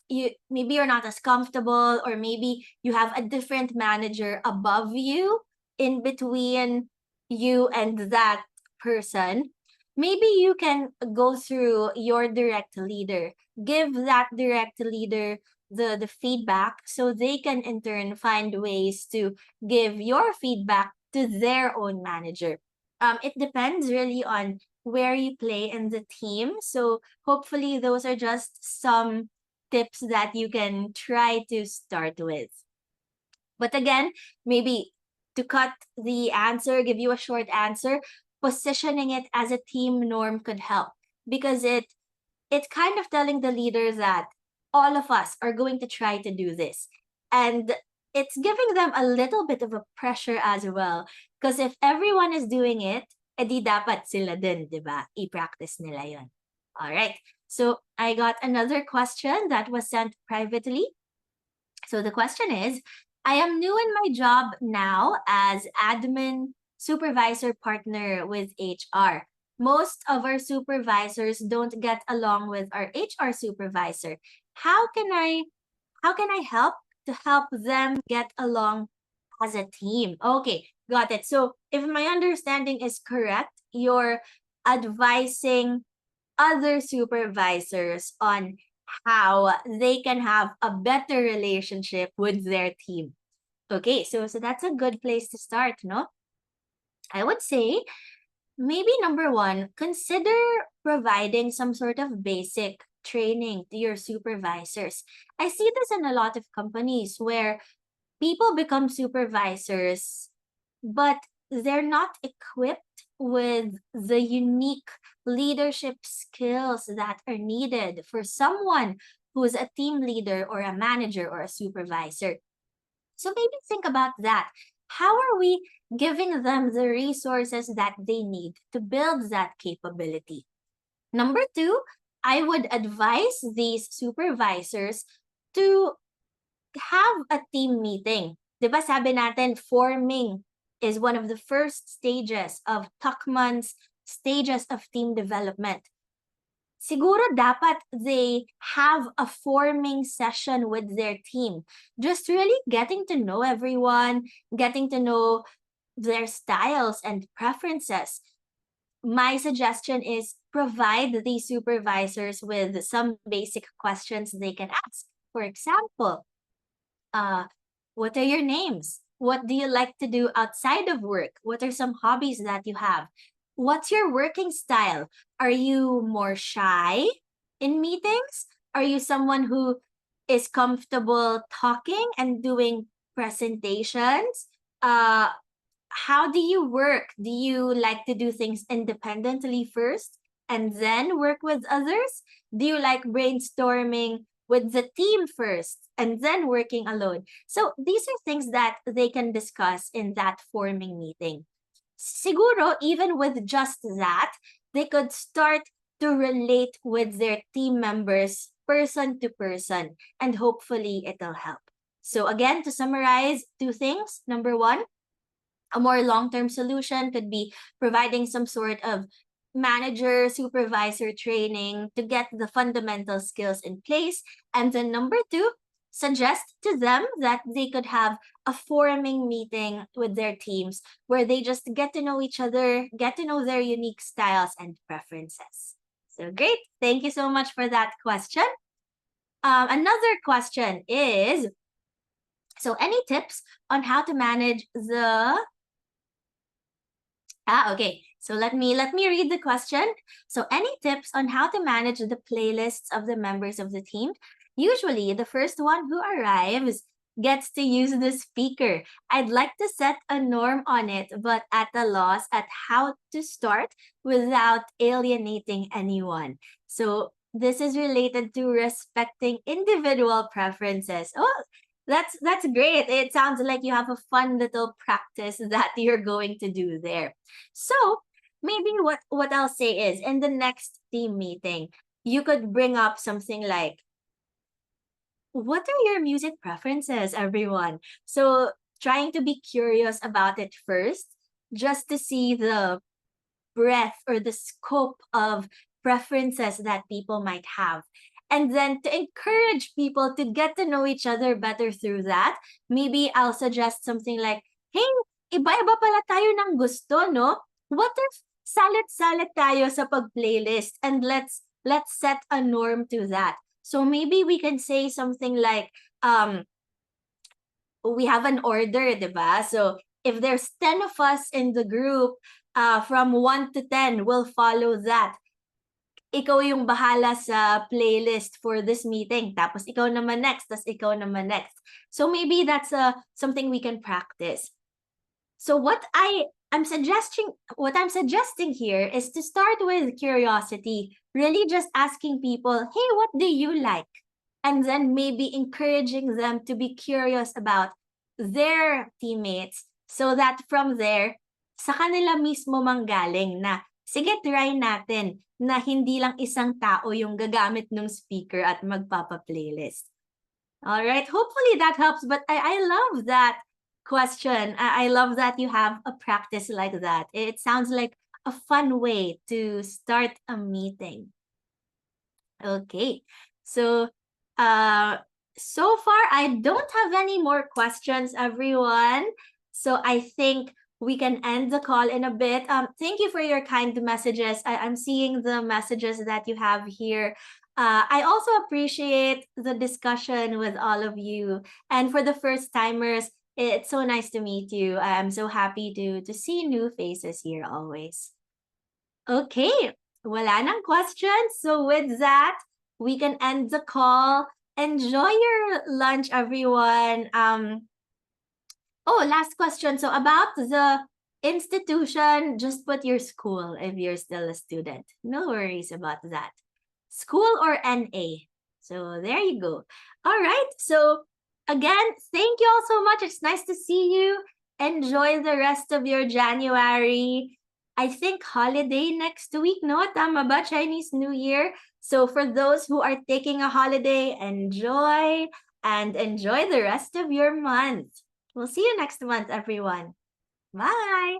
you maybe you're not as comfortable, or maybe you have a different manager above you in between you and that person. Maybe you can go through your direct leader, give that direct leader the feedback so they can in turn find ways to give your feedback to their own manager. It depends really on where you play in the team. So hopefully those are just some tips that you can try to start with. But again, maybe to cut the answer, give you a short answer, positioning it as a team norm could help, because it's kind of telling the leader that all of us are going to try to do this. And it's giving them a little bit of a pressure as well. Because if everyone is doing it, edi dapat sila din, di ba? I-practice nila yun. All right. So I got another question that was sent privately. So the question is, I am new in my job now as admin supervisor partner with HR. Most of our supervisors don't get along with our HR supervisor. How can I help to help them get along as a team? Okay, got it. So if my understanding is correct, you're advising other supervisors on how they can have a better relationship with their team. Okay, so that's a good place to start, no? I would say maybe number one, consider providing some sort of basic training to your supervisors. I see this in a lot of companies where people become supervisors, but they're not equipped with the unique leadership skills that are needed for someone who's a team leader or a manager or a supervisor. So maybe think about that. How are we giving them the resources that they need to build that capability? Number two, I would advise these supervisors to have a team meeting. 'Di ba sabi natin, forming is one of the first stages of Tuckman's stages of team development. Siguro dapat they have a forming session with their team. Just really getting to know everyone, getting to know their styles and preferences. My suggestion is provide the supervisors with some basic questions they can ask. For example, what are your names? What do you like to do outside of work? What are some hobbies that you have? What's your working style? Are you more shy in meetings? Are you someone who is comfortable talking and doing presentations? How do you work? Do you like to do things independently first and then work with others? Do you like brainstorming with the team first and then working alone? So these are things that they can discuss in that forming meeting. Siguro, even with just that, they could start to relate with their team members person to person, and hopefully it'll help. So again, to summarize, two things. Number one, a more long-term solution could be providing some sort of manager supervisor training to get the fundamental skills in place. And then number two, suggest to them that they could have a forming meeting with their teams where they just get to know each other, get to know their unique styles and preferences. So great. Thank you so much for that question. Another question is, so any tips on how to manage the okay. So let me read the question. So any tips on how to manage the playlists of the members of the team? Usually the first one who arrives gets to use the speaker. I'd like to set a norm on it, but at a loss at how to start without alienating anyone. So this is related to respecting individual preferences. Oh, that's great. It sounds like you have a fun little practice that you're going to do there. So maybe what I'll say is in the next team meeting, you could bring up something like, what are your music preferences, everyone? So trying to be curious about it first, just to see the breadth or the scope of preferences that people might have. And then to encourage people to get to know each other better through that, maybe I'll suggest something like, hey, iba-iba pala tayo ng gusto, no? What if salit-salit tayo sa pag-playlist and let's set a norm to that. So maybe we can say something like, we have an order, diba? So if there's 10 of us in the group, from 1 to 10, we'll follow that. Ikaw yung bahala sa playlist for this meeting. Tapos ikaw naman next, tapos ikaw naman next. So maybe that's something we can practice. So what I'm suggesting here is to start with curiosity, really just asking people, hey, what do you like? And then maybe encouraging them to be curious about their teammates so that from there, sa kanila mismo manggaling na, sige, try natin na hindi lang isang tao yung gagamit ng speaker at magpapa-playlist. All right, hopefully that helps, but I love that question. I love that you have a practice like that. It sounds like a fun way to start a meeting. Okay, so so far I don't have any more questions, everyone. So I think we can end the call in a bit. Thank you for your kind messages. I'm seeing the messages that you have here. I also appreciate the discussion with all of you. And for the first timers, it's so nice to meet you. I'm so happy to see new faces here always. Okay, wala nang questions. So with that, we can end the call. Enjoy your lunch, everyone. Oh, last question. So about the institution, just put your school if you're still a student. No worries about that. School or NA. So there you go. All right. So again, thank you all so much. It's nice to see you. Enjoy the rest of your January. I think holiday next week, no? Tama ba? Chinese New Year. So for those who are taking a holiday, enjoy and enjoy the rest of your month. We'll see you next month, everyone. Bye.